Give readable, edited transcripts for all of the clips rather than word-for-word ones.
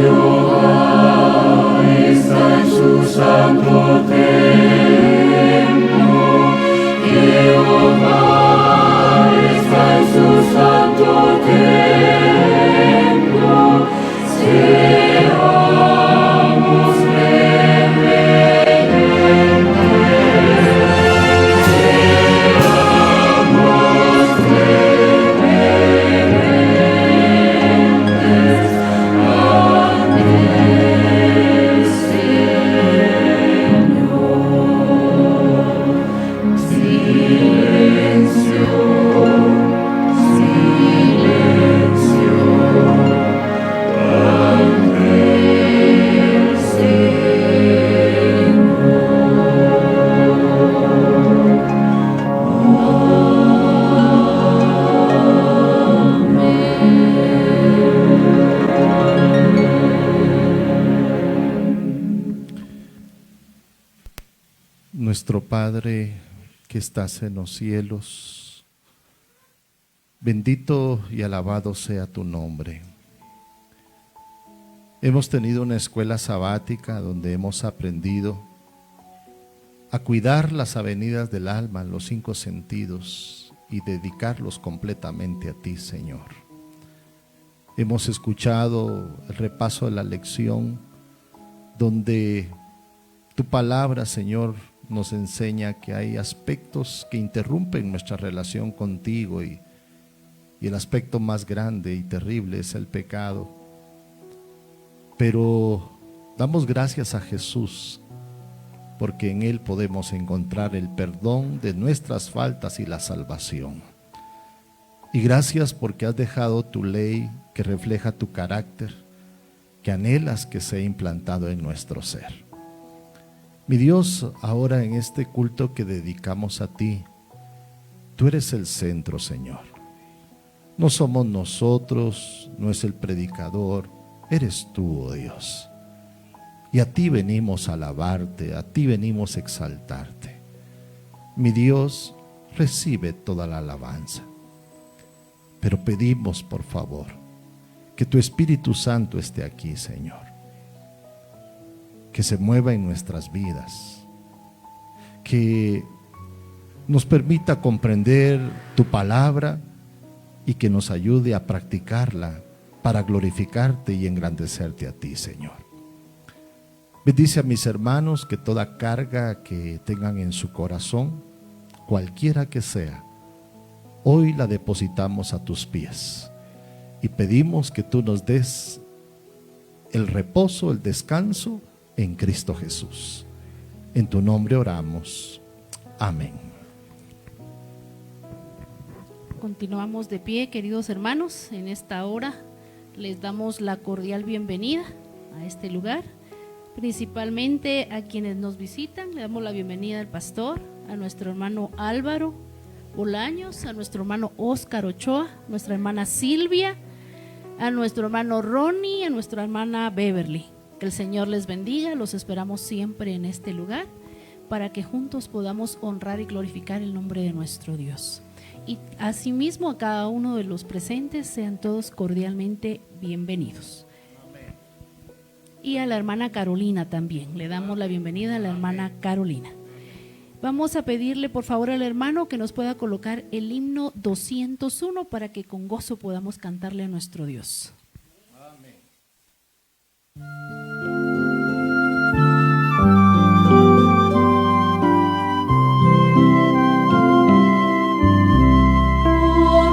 Jehová está en su santo templo. Jehová está en su santo templo. Seamos reverentes. Seamos reverentes ante el Señor. Silencio, silencio ante el Nuestro Padre que estás en los cielos, bendito y alabado sea tu nombre. Hemos tenido una escuela sabática donde hemos aprendido a cuidar las avenidas del alma, los 5 sentidos, y dedicarlos completamente a ti, Señor. Hemos escuchado el repaso de la lección donde tu palabra, Señor, nos enseña que hay aspectos que interrumpen nuestra relación contigo y el aspecto más grande y terrible es el pecado. Pero damos gracias a Jesús porque en Él podemos encontrar el perdón de nuestras faltas y la salvación. Y gracias porque has dejado tu ley que refleja tu carácter, que anhelas que sea implantado en nuestro ser. Mi Dios, ahora en este culto que dedicamos a ti, tú eres el centro, Señor. No somos nosotros, no es el predicador, eres tú, oh Dios. Y a ti venimos a alabarte, a ti venimos a exaltarte. Mi Dios, recibe toda la alabanza. Pero pedimos, por favor, que tu Espíritu Santo esté aquí, Señor. Que se mueva en nuestras vidas, que nos permita comprender tu palabra y que nos ayude a practicarla para glorificarte y engrandecerte a ti, Señor. Bendice a mis hermanos, que toda carga que tengan en su corazón, cualquiera que sea, hoy la depositamos a tus pies y pedimos que tú nos des el reposo, el descanso en Cristo Jesús. En tu nombre oramos. Amén. Continuamos de pie, queridos hermanos. En esta hora les damos la cordial bienvenida a este lugar, principalmente a quienes nos visitan. Le damos la bienvenida al pastor, a nuestro hermano Álvaro Bolaños, a nuestro hermano Óscar Ochoa, nuestra hermana Silvia, a nuestro hermano Ronnie, a nuestra hermana Beverly. Que el Señor les bendiga. Los esperamos siempre en este lugar para que juntos podamos honrar y glorificar el nombre de nuestro Dios. Y asimismo a cada uno de los presentes, sean todos cordialmente bienvenidos. Amén. Y a la hermana Carolina también, le damos la bienvenida a la hermana Carolina. Vamos a pedirle por favor al hermano que nos pueda colocar el himno 201 para que con gozo podamos cantarle a nuestro Dios. Amén.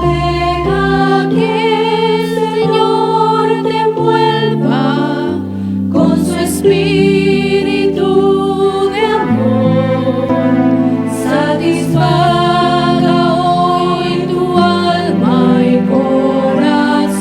Deja que el Señor te envuelva con su espíritu de amor. Satisfaga hoy tu alma y corazón.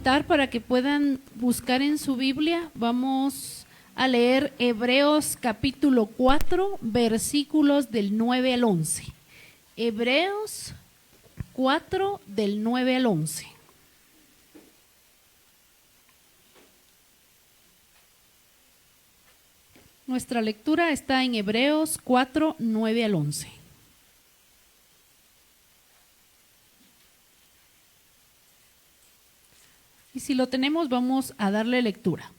invitar para que puedan buscar en su Biblia. Vamos a leer Hebreos capítulo 4, versículos del 9 al 11. Hebreos 4, del 9 al 11. Nuestra lectura está en Hebreos 4, 9 al 11. Y si lo tenemos, vamos a darle lectura.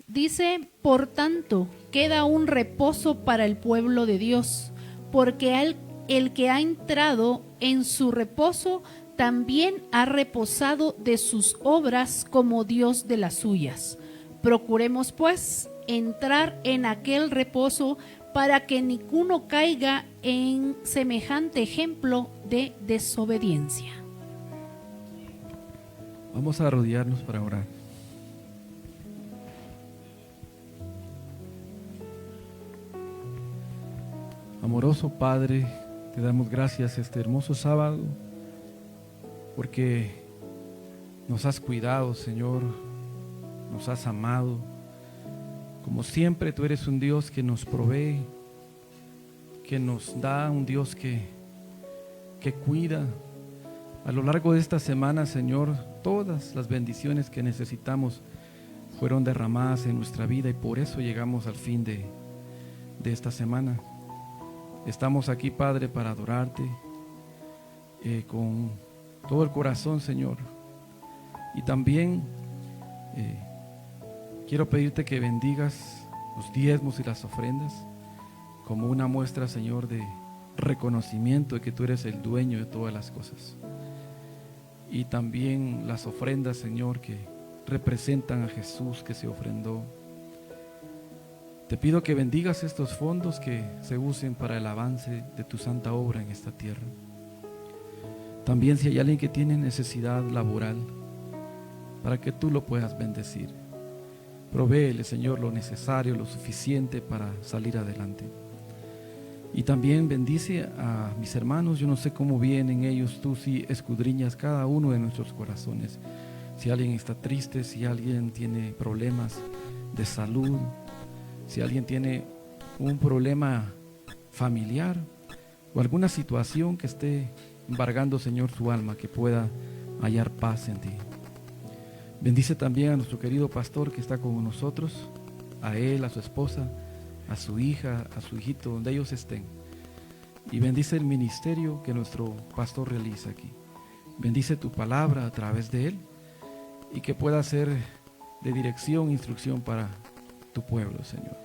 Dice: por tanto, queda un reposo para el pueblo de Dios, porque el que ha entrado en su reposo también ha reposado de sus obras como Dios de las suyas. Procuremos, pues, entrar en aquel reposo para que ninguno caiga en semejante ejemplo de desobediencia. Vamos a arrodillarnos para orar. Amoroso Padre, te damos gracias este hermoso sábado porque nos has cuidado, Señor, nos has amado. Como siempre, tú eres un Dios que nos provee, que nos da, un Dios que cuida. A lo largo de esta semana, Señor, todas las bendiciones que necesitamos fueron derramadas en nuestra vida y por eso llegamos al fin de esta semana. Estamos aquí, Padre, para adorarte con todo el corazón, Señor. Y también quiero pedirte que bendigas los diezmos y las ofrendas como una muestra, Señor, de reconocimiento de que tú eres el dueño de todas las cosas. Y también las ofrendas, Señor, que representan a Jesús que se ofrendó. Te pido que bendigas estos fondos, que se usen para el avance de tu santa obra en esta tierra. También si hay alguien que tiene necesidad laboral, para que tú lo puedas bendecir. Provéele, Señor, lo necesario, lo suficiente para salir adelante. Y también bendice a mis hermanos. Yo no sé cómo vienen ellos, tú sí escudriñas cada uno de nuestros corazones. Si alguien está triste, si alguien tiene problemas de salud, si alguien tiene un problema familiar o alguna situación que esté embargando, Señor, su alma, que pueda hallar paz en ti. Bendice también a nuestro querido pastor que está con nosotros, a él, a su esposa, a su hija, a su hijito, donde ellos estén. Y bendice el ministerio que nuestro pastor realiza aquí. Bendice tu palabra a través de él y que pueda ser de dirección, instrucción para tu pueblo, Señor.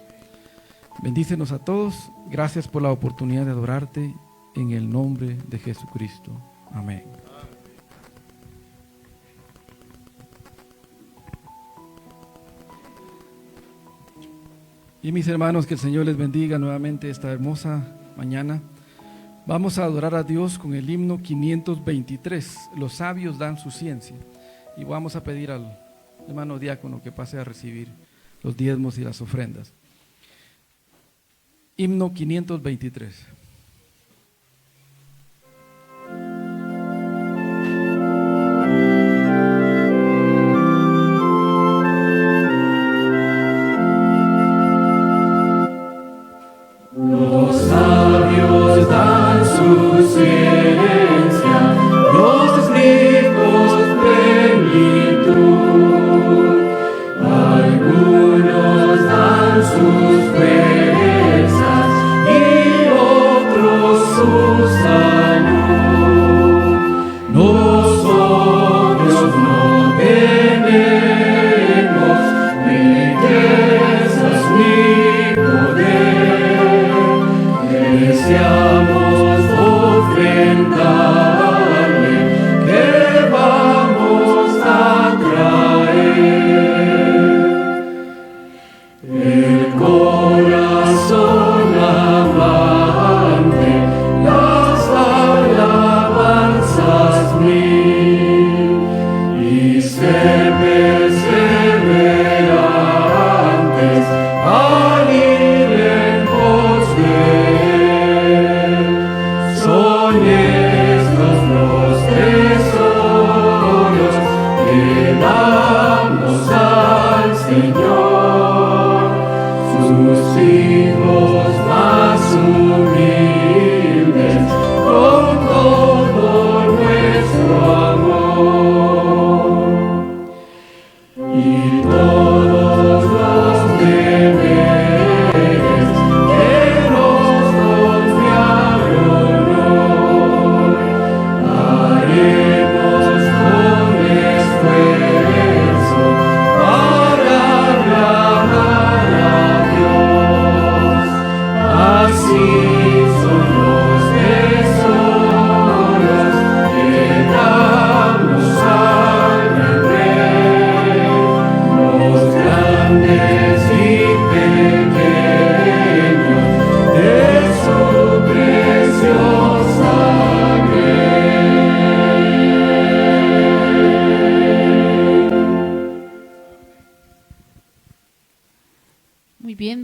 Bendícenos a todos. Gracias por la oportunidad de adorarte en el nombre de Jesucristo. Amén. Y mis hermanos, que el Señor les bendiga nuevamente esta hermosa mañana. Vamos a adorar a Dios con el himno 523. Los sabios dan su ciencia. Y vamos a pedir al hermano diácono que pase a recibir los diezmos y las ofrendas. Himno 523. Los sabios dan su ciencia, los ricos plenitud. Algunos dan sus fuerzas y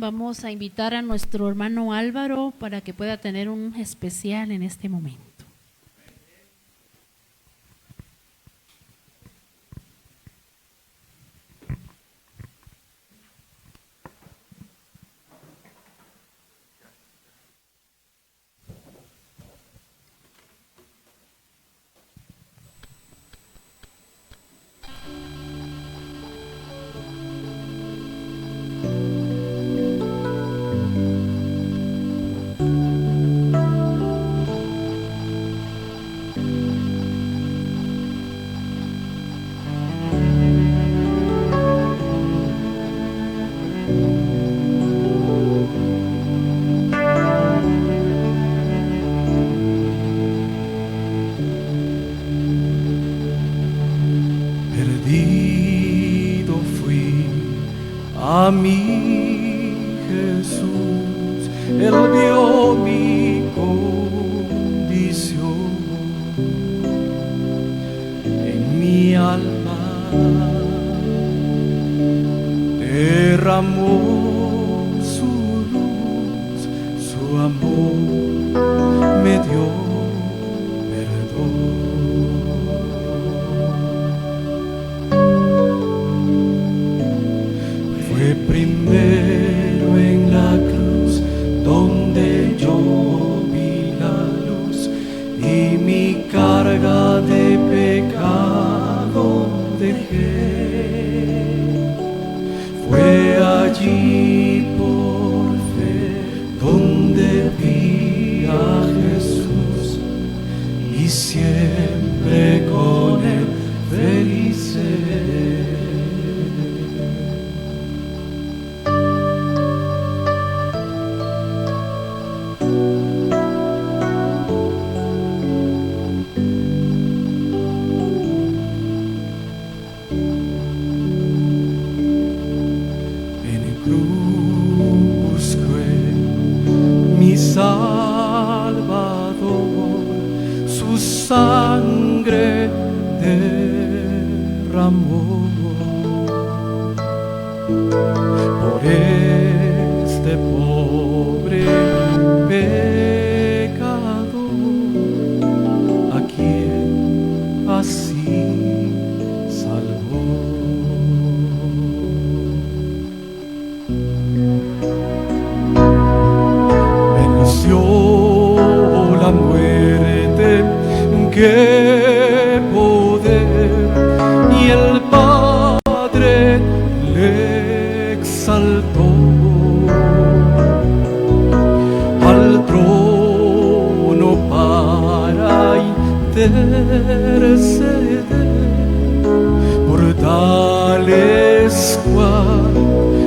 vamos a invitar a nuestro hermano Álvaro para que pueda tener un especial en este momento. Perdido fui a mi Jesús, Él vio mi condición, en mi alma derramó su luz, su amor me dio perdón. Fue primero en la cruz donde yo vi la luz y mi carga de pecado dejé. Fue allí por fe donde vi a Jesús y siempre con él feliz seré. Salvador, su sangre derramó por este pobre pecador, a quien así salvó. La muerte, qué poder, y el Padre le exaltó al trono para interceder por tales cual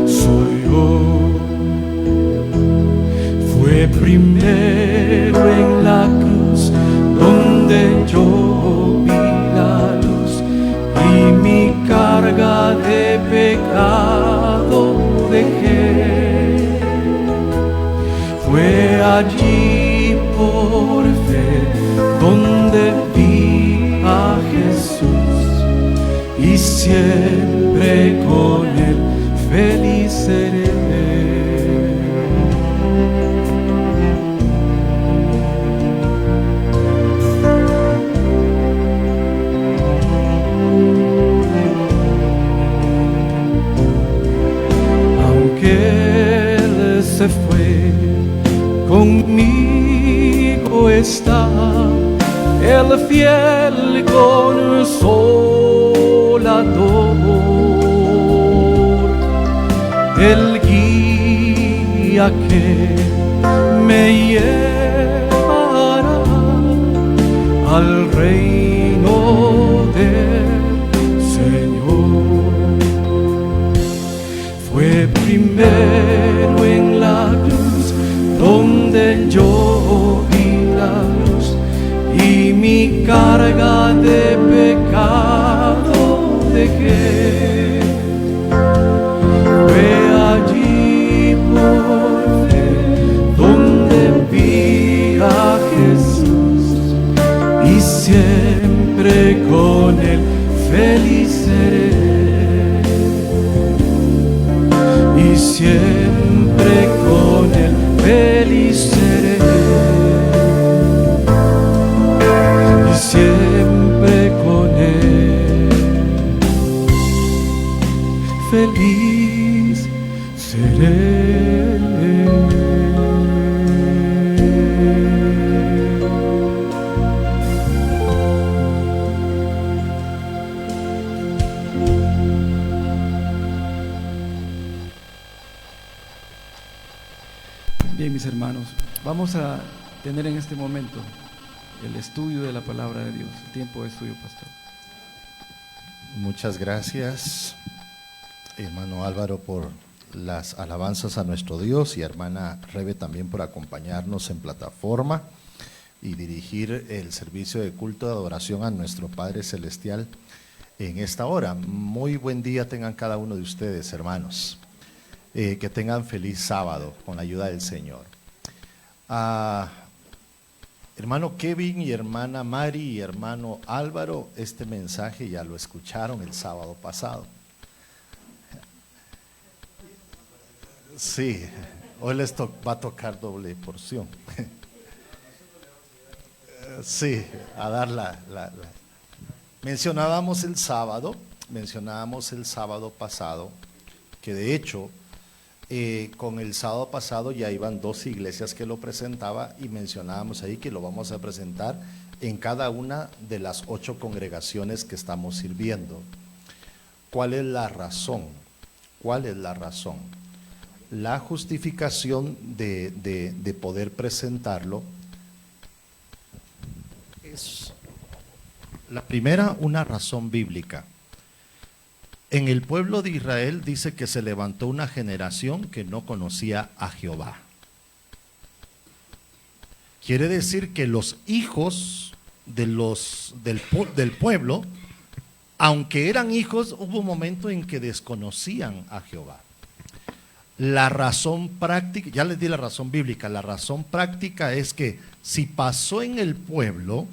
soy yo. Fue primero en la cruz donde yo vi la luz y mi carga de pecado dejé. Fue allí por fe donde vi a Jesús y siempre con él feliz seré. Él se fue, conmigo está el fiel consolador, el guía que me llevará al reino del Señor. Fue primero en la cruz donde yo vi la luz y mi carga de pecado dejé. Fue allí por fe donde vi feliz seré. Bien, mis hermanos, vamos a tener en este momento el estudio de la palabra de Dios. El tiempo es suyo, pastor. Muchas gracias, hermano Álvaro, por las alabanzas a nuestro Dios, y hermana Rebe también por acompañarnos en plataforma y dirigir el servicio de culto de adoración a nuestro Padre Celestial en esta hora. Muy buen día tengan cada uno de ustedes, hermanos. Que tengan feliz sábado con la ayuda del Señor. Hermano Kevin y hermana Mari y hermano Álvaro, este mensaje ya lo escucharon el sábado pasado. Sí, hoy les va a tocar doble porción. Sí, a dar Mencionábamos el sábado pasado, que de hecho con el sábado pasado ya iban 2 iglesias que lo presentaba, y mencionábamos ahí que lo vamos a presentar en cada una de las 8 congregaciones que estamos sirviendo. ¿Cuál es la razón? La justificación de poder presentarlo es la primera, una razón bíblica. En el pueblo de Israel dice que se levantó una generación que no conocía a Jehová. Quiere decir que los hijos del pueblo, aunque eran hijos, hubo un momento en que desconocían a Jehová. La razón práctica, ya les di la razón bíblica, la razón práctica es que si pasó en el pueblo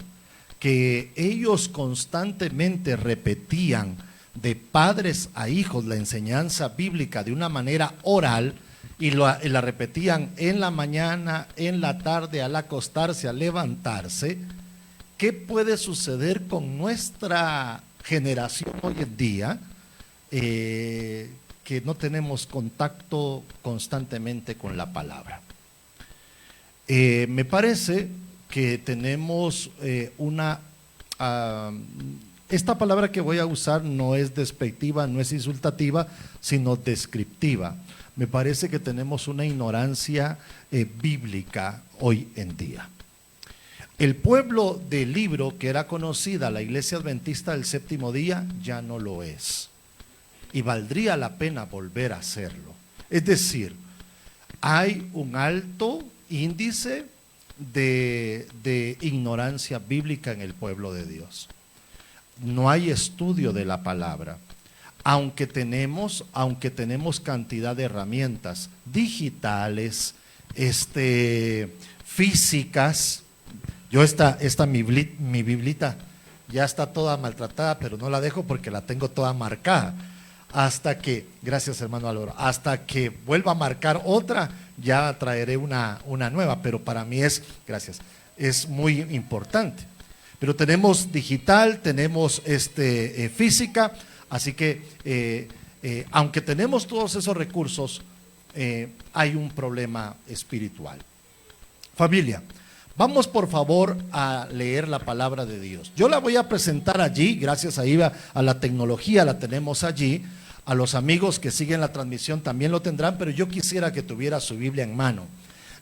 que ellos constantemente repetían de padres a hijos la enseñanza bíblica de una manera oral, y la repetían en la mañana, en la tarde, al acostarse, al levantarse, ¿qué puede suceder con nuestra generación hoy en día? Que no tenemos contacto constantemente con la palabra. Me parece que tenemos esta palabra que voy a usar no es despectiva, no es insultativa, sino descriptiva. Me parece que tenemos una ignorancia bíblica hoy en día. El pueblo del libro, que era conocida la Iglesia Adventista del Séptimo Día, ya no lo es. Y valdría la pena volver a hacerlo. Es decir, hay un alto índice de ignorancia bíblica en el pueblo de Dios. No hay estudio de la palabra, aunque tenemos cantidad de herramientas digitales, físicas. Yo mi biblita ya está toda maltratada, pero no la dejo porque la tengo toda marcada. Hasta que, gracias hermano Álvaro, hasta que vuelva a marcar otra, ya traeré una nueva, pero para mí es muy importante. Pero tenemos digital, tenemos física, así que aunque tenemos todos esos recursos, hay un problema espiritual. Familia, vamos por favor a leer la palabra de Dios. Yo la voy a presentar allí, gracias a la tecnología la tenemos allí. A los amigos que siguen la transmisión también lo tendrán, pero yo quisiera que tuviera su Biblia en mano.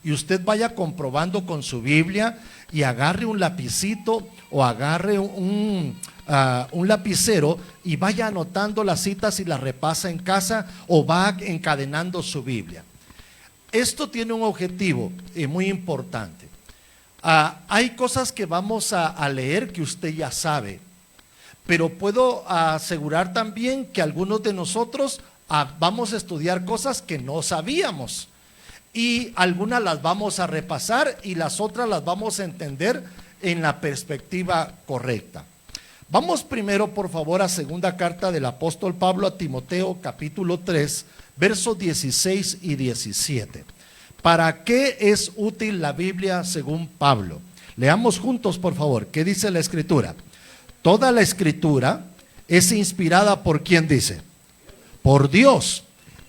Y usted vaya comprobando con su Biblia y agarre un lapicito o agarre un lapicero y vaya anotando las citas y las repasa en casa, o va encadenando su Biblia. Esto tiene un objetivo muy importante. Hay cosas que vamos a leer que usted ya sabe, pero puedo asegurar también que algunos de nosotros vamos a estudiar cosas que no sabíamos, y algunas las vamos a repasar y las otras las vamos a entender en la perspectiva correcta. Vamos primero, por favor, a segunda carta del apóstol Pablo a Timoteo, capítulo 3, versos 16 y 17. ¿Para qué es útil la Biblia según Pablo? Leamos juntos, por favor. ¿Qué dice la Escritura? Toda la Escritura es inspirada por ¿quién dice? por Dios.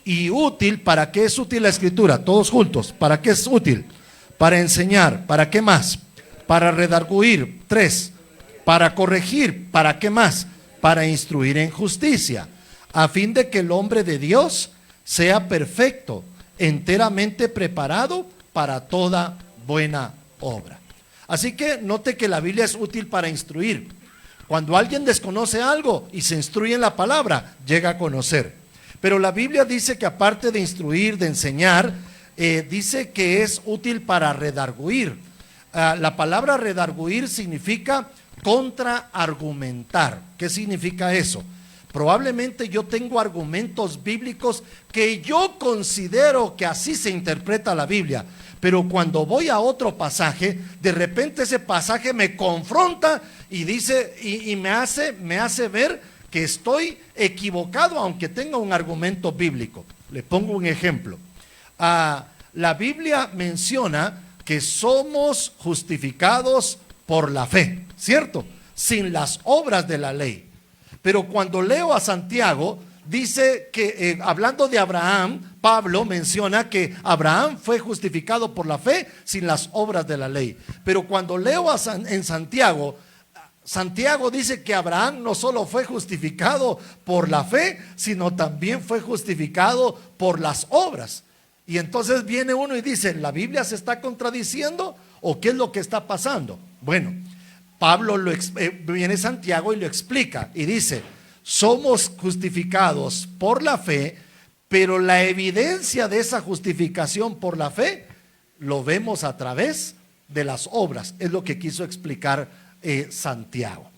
Y útil, ¿para qué es útil la escritura? Todos juntos, ¿para qué es útil? Para enseñar, ¿para qué más? Para redarguir, 3, para corregir, ¿para qué más? Para instruir en justicia, a fin de que el hombre de Dios sea perfecto, enteramente preparado para toda buena obra. Así que note que la Biblia es útil para instruir. Cuando alguien desconoce algo y se instruye en la palabra, llega a conocer. Pero la Biblia dice que aparte de instruir, de enseñar, dice que es útil para redarguir. La palabra redarguir significa contraargumentar. ¿Qué significa eso? Probablemente yo tengo argumentos bíblicos que yo considero que así se interpreta la Biblia, pero cuando voy a otro pasaje, de repente ese pasaje me confronta y dice y me hace ver que estoy equivocado, aunque tenga un argumento bíblico. Le pongo un ejemplo. La Biblia menciona que somos justificados por la fe, ¿cierto? Sin las obras de la ley. Pero cuando leo a Santiago, dice que hablando de Abraham, Pablo menciona que Abraham fue justificado por la fe sin las obras de la ley. Pero cuando leo en Santiago, Santiago dice que Abraham no solo fue justificado por la fe, sino también fue justificado por las obras. Y entonces viene uno y dice, ¿la Biblia se está contradiciendo o qué es lo que está pasando? Bueno, Pablo viene Santiago y lo explica y dice, somos justificados por la fe, pero la evidencia de esa justificación por la fe lo vemos a través de las obras. Es lo que quiso explicar Santiago.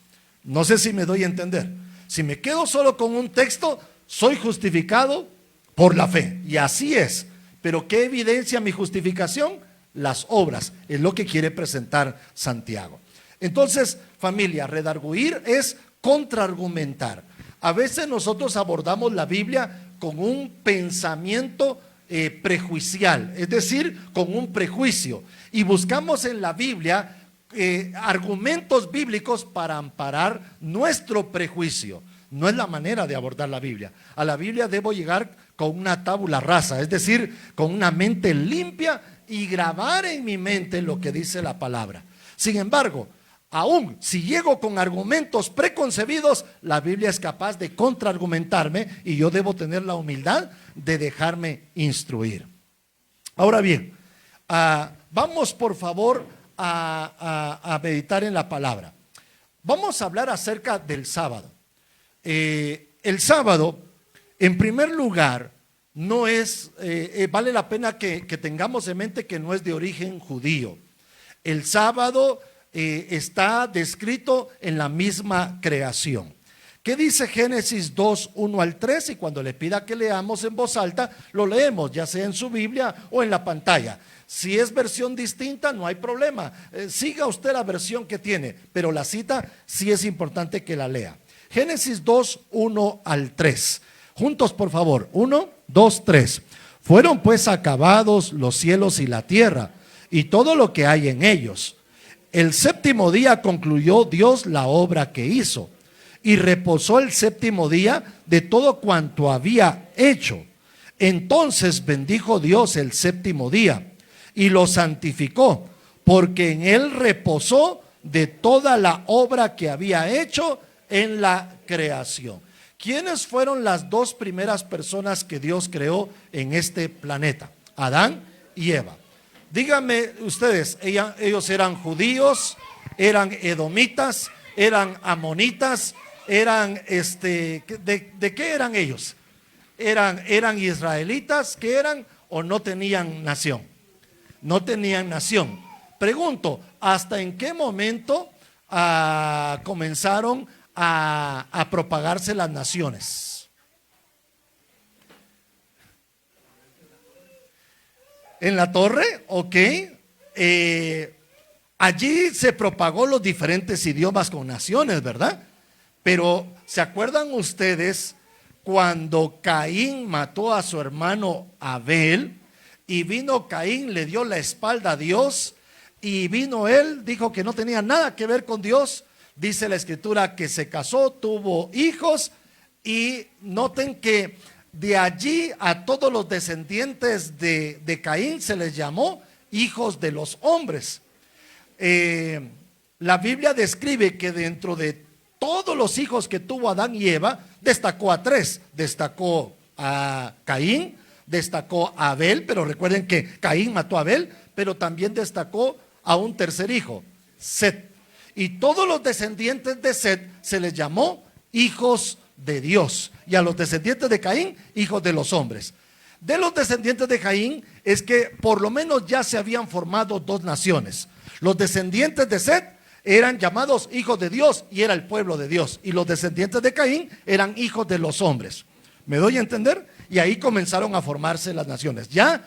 No sé si me doy a entender. Si me quedo solo con un texto, soy justificado por la fe, y así es. Pero ¿qué evidencia mi justificación? Las obras. Es lo que quiere presentar Santiago. Entonces, familia, redarguir es contraargumentar. A veces nosotros abordamos la Biblia con un pensamiento prejuicial, es decir, con un prejuicio, y buscamos en la Biblia argumentos bíblicos para amparar nuestro prejuicio. No es la manera de abordar la Biblia. A la Biblia debo llegar con una tabula rasa, es decir, con una mente limpia y grabar en mi mente lo que dice la palabra. Sin embargo, aún si llego con argumentos preconcebidos, la Biblia es capaz de contraargumentarme y yo debo tener la humildad de dejarme instruir. Ahora bien, vamos por favor a meditar en la palabra. Vamos a hablar acerca del sábado. El sábado, en primer lugar, no es, vale la pena que tengamos en mente que no es de origen judío. El sábado está descrito en la misma creación. ¿Qué dice Génesis 2, 1 al 3? Y cuando le pida que leamos en voz alta, lo leemos, ya sea en su Biblia o en la pantalla. Si es versión distinta, no hay problema. Siga usted la versión que tiene, pero la cita sí es importante que la lea. Génesis 2, 1 al 3. Juntos, por favor. 1, 2, 3. Fueron pues acabados los cielos y la tierra, y todo lo que hay en ellos. El séptimo día concluyó Dios la obra que hizo, y reposó el séptimo día de todo cuanto había hecho. Entonces bendijo Dios el séptimo día, y lo santificó, porque en él reposó de toda la obra que había hecho en la creación. ¿Quiénes fueron las dos primeras personas que Dios creó en este planeta? Adán y Eva. Díganme ustedes, ellos eran judíos, eran edomitas, eran amonitas, eran ¿de qué eran ellos? ¿Eran israelitas? ¿Qué eran? ¿O no tenían nación? No tenían nación. Pregunto, ¿hasta en qué momento comenzaron a propagarse las naciones? En la torre, ok. Allí se propagó los diferentes idiomas con naciones, ¿verdad? Pero ¿se acuerdan ustedes cuando Caín mató a su hermano Abel? Y vino Caín, le dio la espalda a Dios, y vino él, dijo que no tenía nada que ver con Dios. Dice la escritura que se casó, tuvo hijos, y noten que De allí a todos los descendientes de Caín se les llamó hijos de los hombres. La Biblia describe que dentro de todos los hijos que tuvo Adán y Eva, destacó a tres. Destacó a Caín, destacó a Abel, pero recuerden que Caín mató a Abel, pero también destacó a un tercer hijo, Set. Y todos los descendientes de Set se les llamó hijos de Dios. Y a los descendientes de Caín, hijos de los hombres. De los descendientes de Caín es que por lo menos ya se habían formado dos naciones. Los descendientes de Set eran llamados hijos de Dios y era el pueblo de Dios. Y los descendientes de Caín eran hijos de los hombres. ¿Me doy a entender? Y ahí comenzaron a formarse las naciones. Ya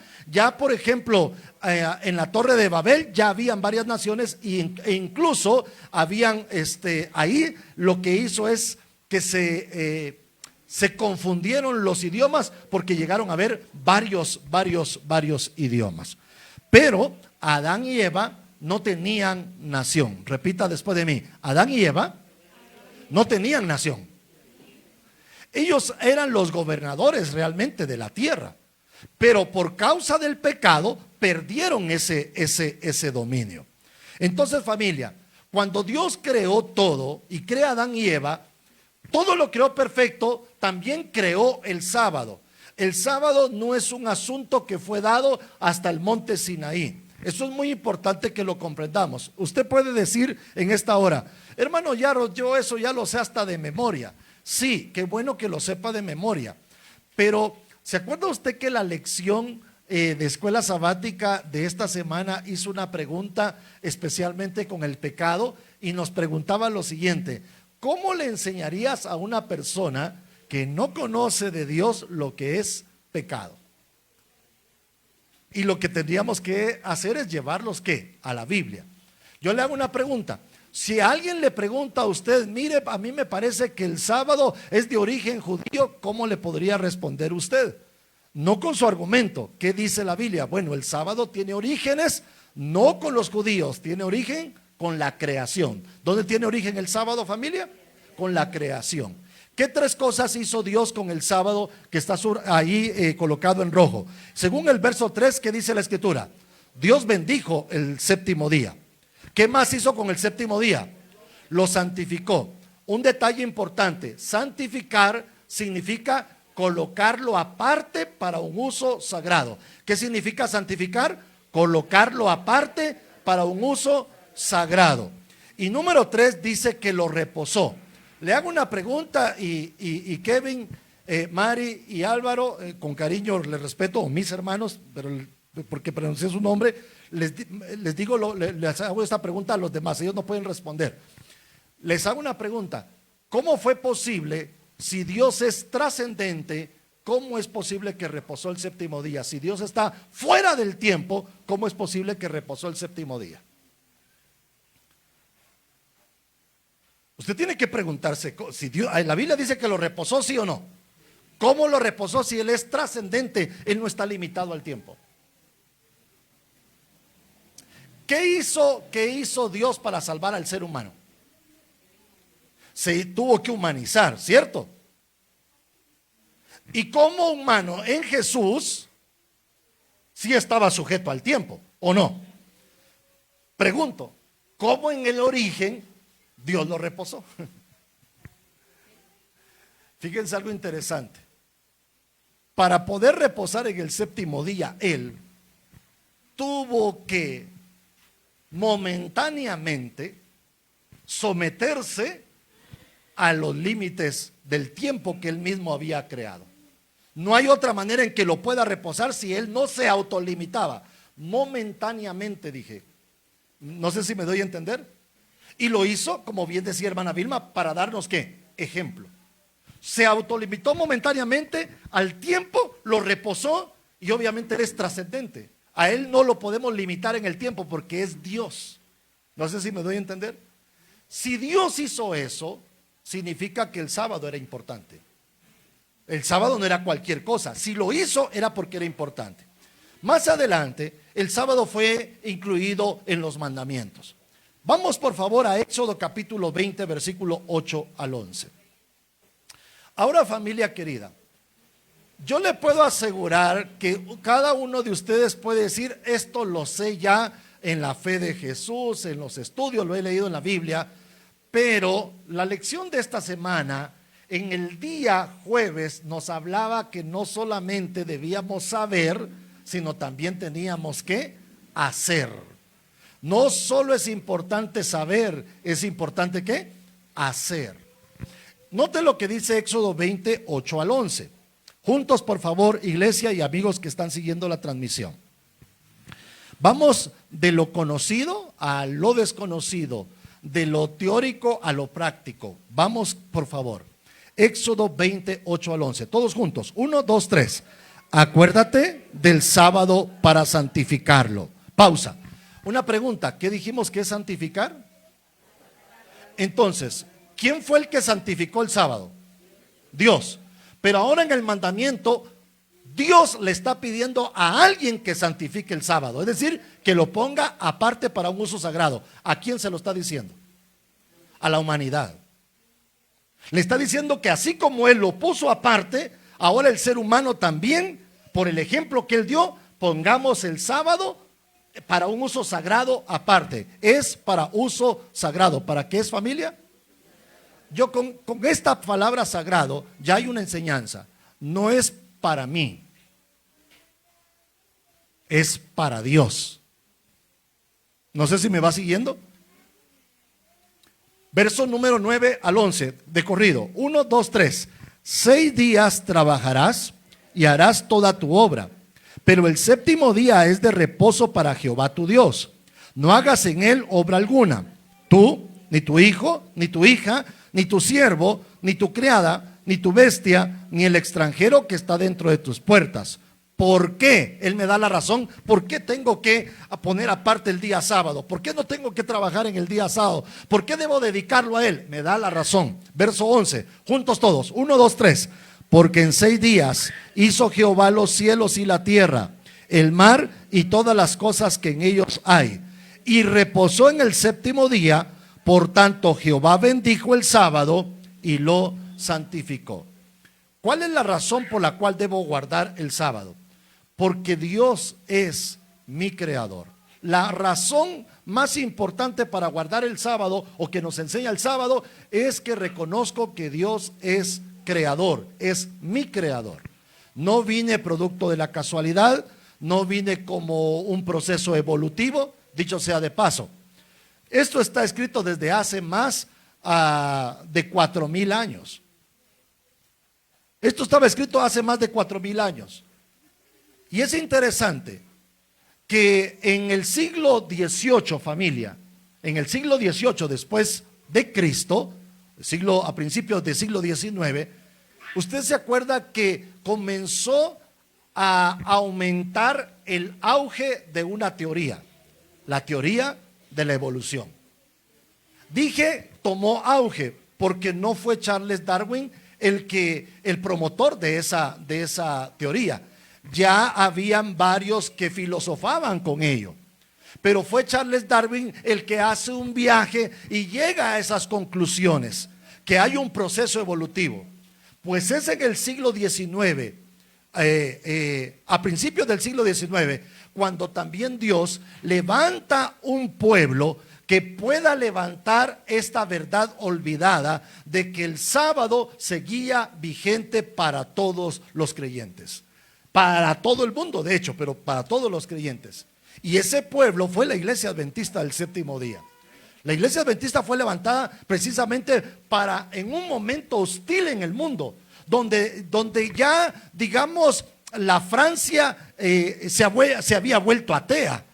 por ejemplo, en la Torre de Babel ya habían varias naciones e incluso habían, ahí lo que hizo es que se confundieron los idiomas porque llegaron a haber varios idiomas. Pero Adán y Eva no tenían nación. Repita después de mí. Adán y Eva no tenían nación. Ellos eran los gobernadores realmente de la tierra, pero por causa del pecado perdieron ese dominio. Entonces, familia, cuando Dios creó todo y crea a Adán y Eva, todo lo creó perfecto, también creó el sábado. El sábado no es un asunto que fue dado hasta el monte Sinaí. Eso es muy importante que lo comprendamos. Usted puede decir en esta hora, hermano Yaro, yo eso ya lo sé hasta de memoria. Sí, qué bueno que lo sepa de memoria. Pero, ¿se acuerda usted que la lección de escuela sabática de esta semana hizo una pregunta especialmente con el pecado? Y nos preguntaba lo siguiente: ¿cómo le enseñarías a una persona que no conoce de Dios lo que es pecado? Y lo que tendríamos que hacer es llevarlos, ¿qué? A la Biblia. Yo le hago una pregunta. Si alguien le pregunta a usted, mire, a mí me parece que el sábado es de origen judío, ¿cómo le podría responder usted? No con su argumento. ¿Qué dice la Biblia? Bueno, el sábado tiene orígenes no con los judíos, tiene origen con la creación. ¿Dónde tiene origen el sábado, familia? Con la creación. ¿Qué tres cosas hizo Dios con el sábado que está ahí colocado en rojo? Según el verso 3, ¿qué dice la escritura? Dios bendijo el séptimo día. ¿Qué más hizo con el séptimo día? Lo santificó. Un detalle importante: santificar significa colocarlo aparte para un uso sagrado. ¿Qué significa santificar? Colocarlo aparte para un uso sagrado. Y número 3 dice que lo reposó. Le hago una pregunta y Kevin, Mari y Álvaro, con cariño les respeto, o mis hermanos, pero porque pronuncié su nombre, les digo, les hago esta pregunta a los demás, ellos no pueden responder. Les hago una pregunta: ¿cómo fue posible, si Dios es trascendente, cómo es posible que reposó el séptimo día? Si Dios está fuera del tiempo, ¿cómo es posible que reposó el séptimo día? Usted tiene que preguntarse, si Dios, la Biblia dice que lo reposó, ¿sí o no? ¿Cómo lo reposó si Él es trascendente? Él no está limitado al tiempo. ¿Qué hizo Dios para salvar al ser humano? Se tuvo que humanizar, ¿cierto? Y como humano en Jesús, sí estaba sujeto al tiempo, ¿o no? Pregunto, ¿cómo en el origen Dios lo reposó? Fíjense algo interesante. Para poder reposar en el séptimo día, Él tuvo que momentáneamente someterse a los límites del tiempo que Él mismo había creado. No hay otra manera en que lo pueda reposar si Él no se autolimitaba. Momentáneamente, dije. No sé si me doy a entender. Y lo hizo, como bien decía hermana Vilma, para darnos ¿qué? Ejemplo. Se autolimitó momentáneamente al tiempo, lo reposó, y obviamente Él es trascendente. A Él no lo podemos limitar en el tiempo porque es Dios. No sé si me doy a entender. Si Dios hizo eso, significa que el sábado era importante. El sábado no era cualquier cosa. Si lo hizo era porque era importante. Más adelante, el sábado fue incluido en los mandamientos. Vamos por favor a Éxodo capítulo 20, versículo 8 al 11. Ahora, familia querida, Yo le puedo asegurar que cada uno de ustedes puede decir, esto lo sé ya en la fe de Jesús, en los estudios, lo he leído en la Biblia, pero la lección de esta semana, en el día jueves, nos hablaba que no solamente debíamos saber, sino también teníamos que hacer. No solo es importante saber, es importante ¿qué? Hacer. Note lo que dice Éxodo 20, 8 al 11. Juntos, por favor, iglesia y amigos que están siguiendo la transmisión. Vamos de lo conocido a lo desconocido, de lo teórico a lo práctico. Vamos, por favor. Éxodo 20, 8 al 11. Todos juntos. 1, 2, 3. Acuérdate del sábado para santificarlo. Pausa. Una pregunta. ¿Qué dijimos que es santificar? Entonces, ¿quién fue el que santificó el sábado? Dios. Pero ahora en el mandamiento, Dios le está pidiendo a alguien que santifique el sábado, es decir, que lo ponga aparte para un uso sagrado. ¿A quién se lo está diciendo? A la humanidad. Le está diciendo que así como Él lo puso aparte, ahora el ser humano también, por el ejemplo que Él dio, pongamos el sábado para un uso sagrado aparte. Es para uso sagrado. ¿Para qué es, familia? Yo con esta palabra sagrado ya hay una enseñanza. No es para mí, es para Dios. No sé si me va siguiendo. Verso número 9 al 11 de corrido. 1, 2, 3. 6 días trabajarás y harás toda tu obra, pero el séptimo día es de reposo para Jehová tu Dios. No hagas en él obra alguna, tú, ni tu hijo, ni tu hija, ni tu siervo, ni tu criada, ni tu bestia, ni el extranjero que está dentro de tus puertas. ¿Por qué? Él me da la razón. ¿Por qué tengo que poner aparte el día sábado? ¿Por qué no tengo que trabajar en el día sábado? ¿Por qué debo dedicarlo a Él? Me da la razón. Verso 11, juntos todos. 1, 2, 3. Porque en 6 días hizo Jehová los cielos y la tierra, el mar y todas las cosas que en ellos hay. Y reposó en el séptimo día. Por tanto, Jehová bendijo el sábado y lo santificó. ¿Cuál es la razón por la cual debo guardar el sábado? Porque Dios es mi creador. La razón más importante para guardar el sábado, o que nos enseña el sábado, es que reconozco que Dios es creador, es mi creador. No vine producto de la casualidad, no vine como un proceso evolutivo, dicho sea de paso. Esto está escrito desde hace más de 4,000 años. Esto estaba escrito hace más de 4,000 años. Y es interesante que en el siglo XVIII, familia, en el siglo XVIII después de Cristo, a principios del siglo XIX, usted se acuerda que comenzó a aumentar el auge de una teoría, la teoría de la evolución. Dije tomó auge porque no fue Charles Darwin el promotor de esa teoría. Ya habían varios que filosofaban con ello, pero fue Charles Darwin el que hace un viaje y llega a esas conclusiones, que hay un proceso evolutivo. Pues es en el siglo XIX, a principios del siglo XIX, cuando también Dios levanta un pueblo que pueda levantar esta verdad olvidada de que el sábado seguía vigente para todos los creyentes, para todo el mundo de hecho, pero para todos los creyentes. Y ese pueblo fue la Iglesia Adventista del Séptimo Día. La Iglesia Adventista fue levantada precisamente para, en un momento hostil en el mundo, donde ya, digamos, la Francia se había vuelto atea.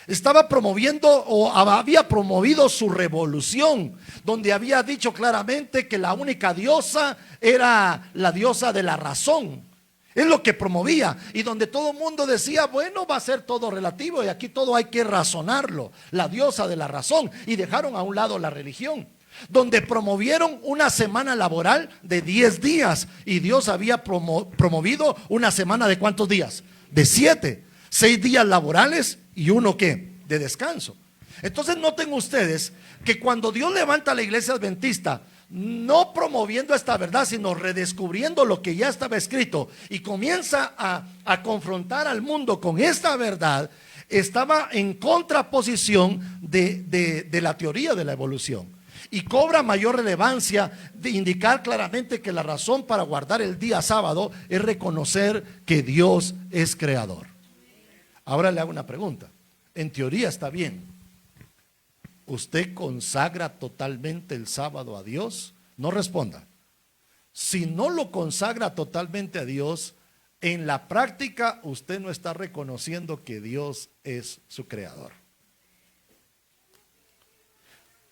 Estaba promoviendo o había promovido su revolución, donde había dicho claramente que la única diosa era la diosa de la razón. Es lo que promovía, y donde todo el mundo decía, bueno, va a ser todo relativo y aquí todo hay que razonarlo, la diosa de la razón, y dejaron a un lado la religión. Donde promovieron una semana laboral de 10 días y Dios había promovido una semana de ¿cuántos días? De 7, 6 días laborales y uno ¿qué? De descanso. Entonces noten ustedes que cuando Dios levanta a la Iglesia Adventista, no promoviendo esta verdad, sino redescubriendo lo que ya estaba escrito, y comienza a confrontar al mundo con esta verdad, estaba en contraposición de la teoría de la evolución, y cobra mayor relevancia de indicar claramente que la razón para guardar el día sábado es reconocer que Dios es creador. Ahora le hago una pregunta. En teoría está bien. ¿Usted consagra totalmente el sábado a Dios? No responda. Si no lo consagra totalmente a Dios, en la práctica usted no está reconociendo que Dios es su creador.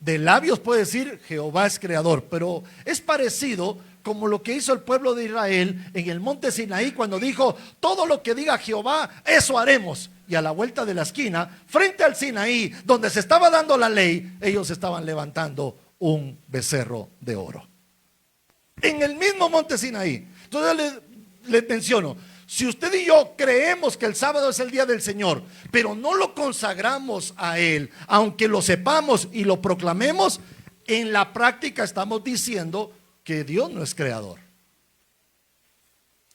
De labios puede decir Jehová es creador, pero es parecido como lo que hizo el pueblo de Israel en el monte Sinaí cuando dijo: todo lo que diga Jehová, eso haremos. Y a la vuelta de la esquina, frente al Sinaí, donde se estaba dando la ley, ellos estaban levantando un becerro de oro. En el mismo monte Sinaí. Entonces les menciono, si usted y yo creemos que el sábado es el día del Señor, pero no lo consagramos a Él, aunque lo sepamos y lo proclamemos, en la práctica estamos diciendo que Dios no es creador.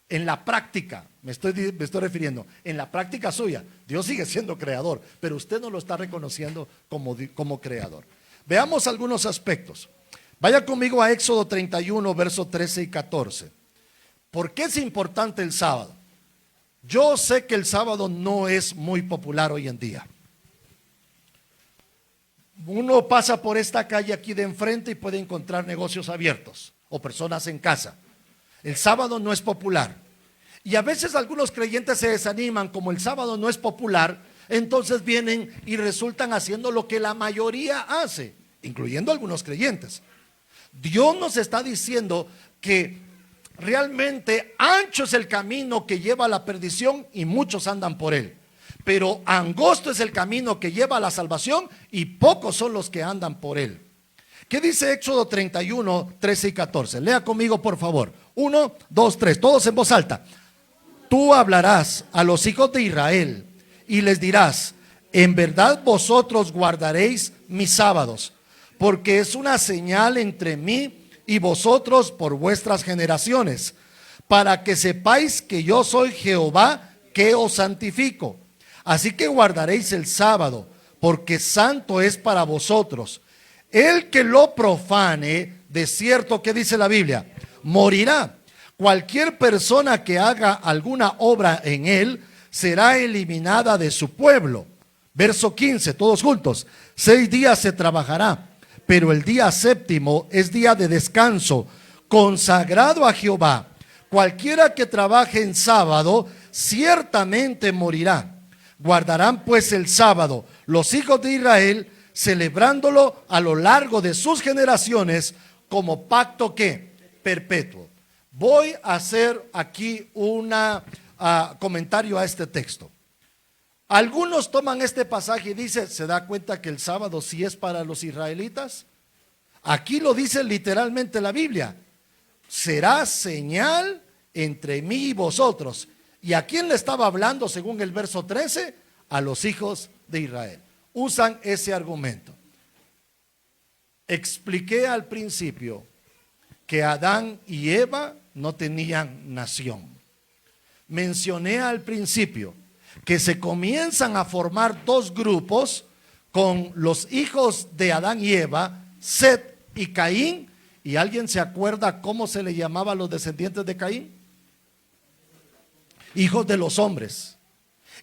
En la práctica, me estoy refiriendo, en la práctica suya, Dios sigue siendo creador, pero usted no lo está reconociendo como creador. Veamos algunos aspectos. Vaya conmigo a Éxodo 31, versos 13 y 14. ¿Por qué es importante el sábado? Yo sé que el sábado no es muy popular hoy en día. Uno pasa por esta calle aquí de enfrente y puede encontrar negocios abiertos o personas en casa. El sábado no es popular. Y a veces algunos creyentes se desaniman, como el sábado no es popular, entonces vienen y resultan haciendo lo que la mayoría hace, incluyendo algunos creyentes. Dios nos está diciendo que realmente ancho es el camino que lleva a la perdición y muchos andan por él, pero angosto es el camino que lleva a la salvación y pocos son los que andan por él. ¿Qué dice Éxodo 31, 13 y 14? Lea conmigo, por favor. 1, 2, 3, todos en voz alta. Tú hablarás a los hijos de Israel y les dirás: en verdad vosotros guardaréis mis sábados, porque es una señal entre mí y vosotros por vuestras generaciones, para que sepáis que yo soy Jehová que os santifico. Así que guardaréis el sábado, porque santo es para vosotros. El que lo profane, de cierto, ¿qué dice la Biblia? Morirá. Cualquier persona que haga alguna obra en él será eliminada de su pueblo. Verso 15, todos juntos. 6 días se trabajará, pero el día séptimo es día de descanso, consagrado a Jehová. Cualquiera que trabaje en sábado ciertamente morirá. Guardarán pues el sábado los hijos de Israel, celebrándolo a lo largo de sus generaciones como pacto ¿qué? Perpetuo. Voy a hacer aquí un comentario a este texto. Algunos toman este pasaje y dicen: ¿se da cuenta que el sábado sí es para los israelitas? Aquí lo dice literalmente la Biblia: será señal entre mí y vosotros. ¿Y a quién le estaba hablando según el verso 13? A los hijos de Israel. Usan ese argumento. Expliqué al principio que Adán y Eva no tenían nación. Mencioné al principio que se comienzan a formar dos grupos con los hijos de Adán y Eva, Set y Caín. ¿Y alguien se acuerda cómo se le llamaba a los descendientes de Caín? Hijos de los hombres.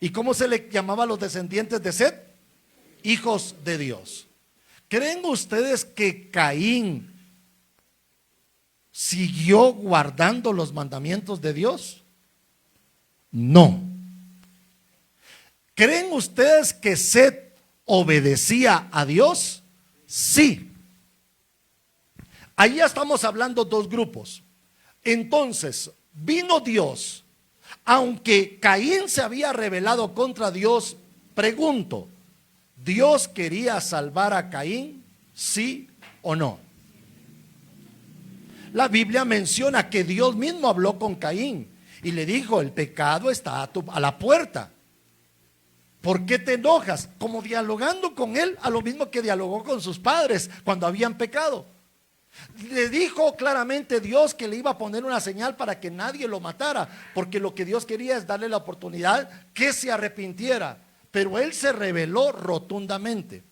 ¿Y cómo se le llamaba a los descendientes de Set? Hijos de Dios. ¿Creen ustedes que Caín siguió guardando los mandamientos de Dios? No. ¿Creen ustedes que Set obedecía a Dios? Sí. Ahí ya estamos hablando dos grupos. Entonces, vino Dios. Aunque Caín se había rebelado contra Dios, pregunto, ¿Dios quería salvar a Caín? ¿Sí o no? La Biblia menciona que Dios mismo habló con Caín y le dijo: el pecado está a la puerta. ¿Por qué te enojas? Como dialogando con él, a lo mismo que dialogó con sus padres cuando habían pecado. Le dijo claramente Dios que le iba a poner una señal para que nadie lo matara, porque lo que Dios quería es darle la oportunidad que se arrepintiera. Pero él se rebeló rotundamente.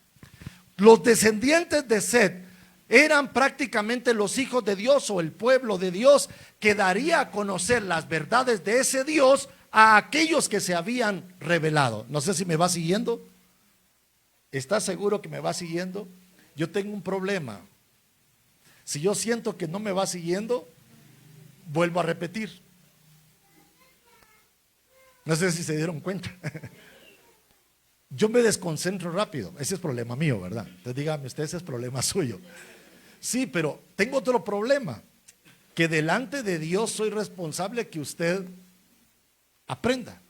Los descendientes de Set eran prácticamente los hijos de Dios o el pueblo de Dios que daría a conocer las verdades de ese Dios a aquellos que se habían rebelado. No sé si me va siguiendo. ¿Estás seguro que me va siguiendo? Yo tengo un problema. Si yo siento que no me va siguiendo, vuelvo a repetir. No sé si se dieron cuenta. Yo me desconcentro rápido. Ese es problema mío, ¿verdad? Entonces dígame usted, ese es problema suyo. Sí, pero tengo otro problema. Que delante de Dios soy responsable que usted aprenda.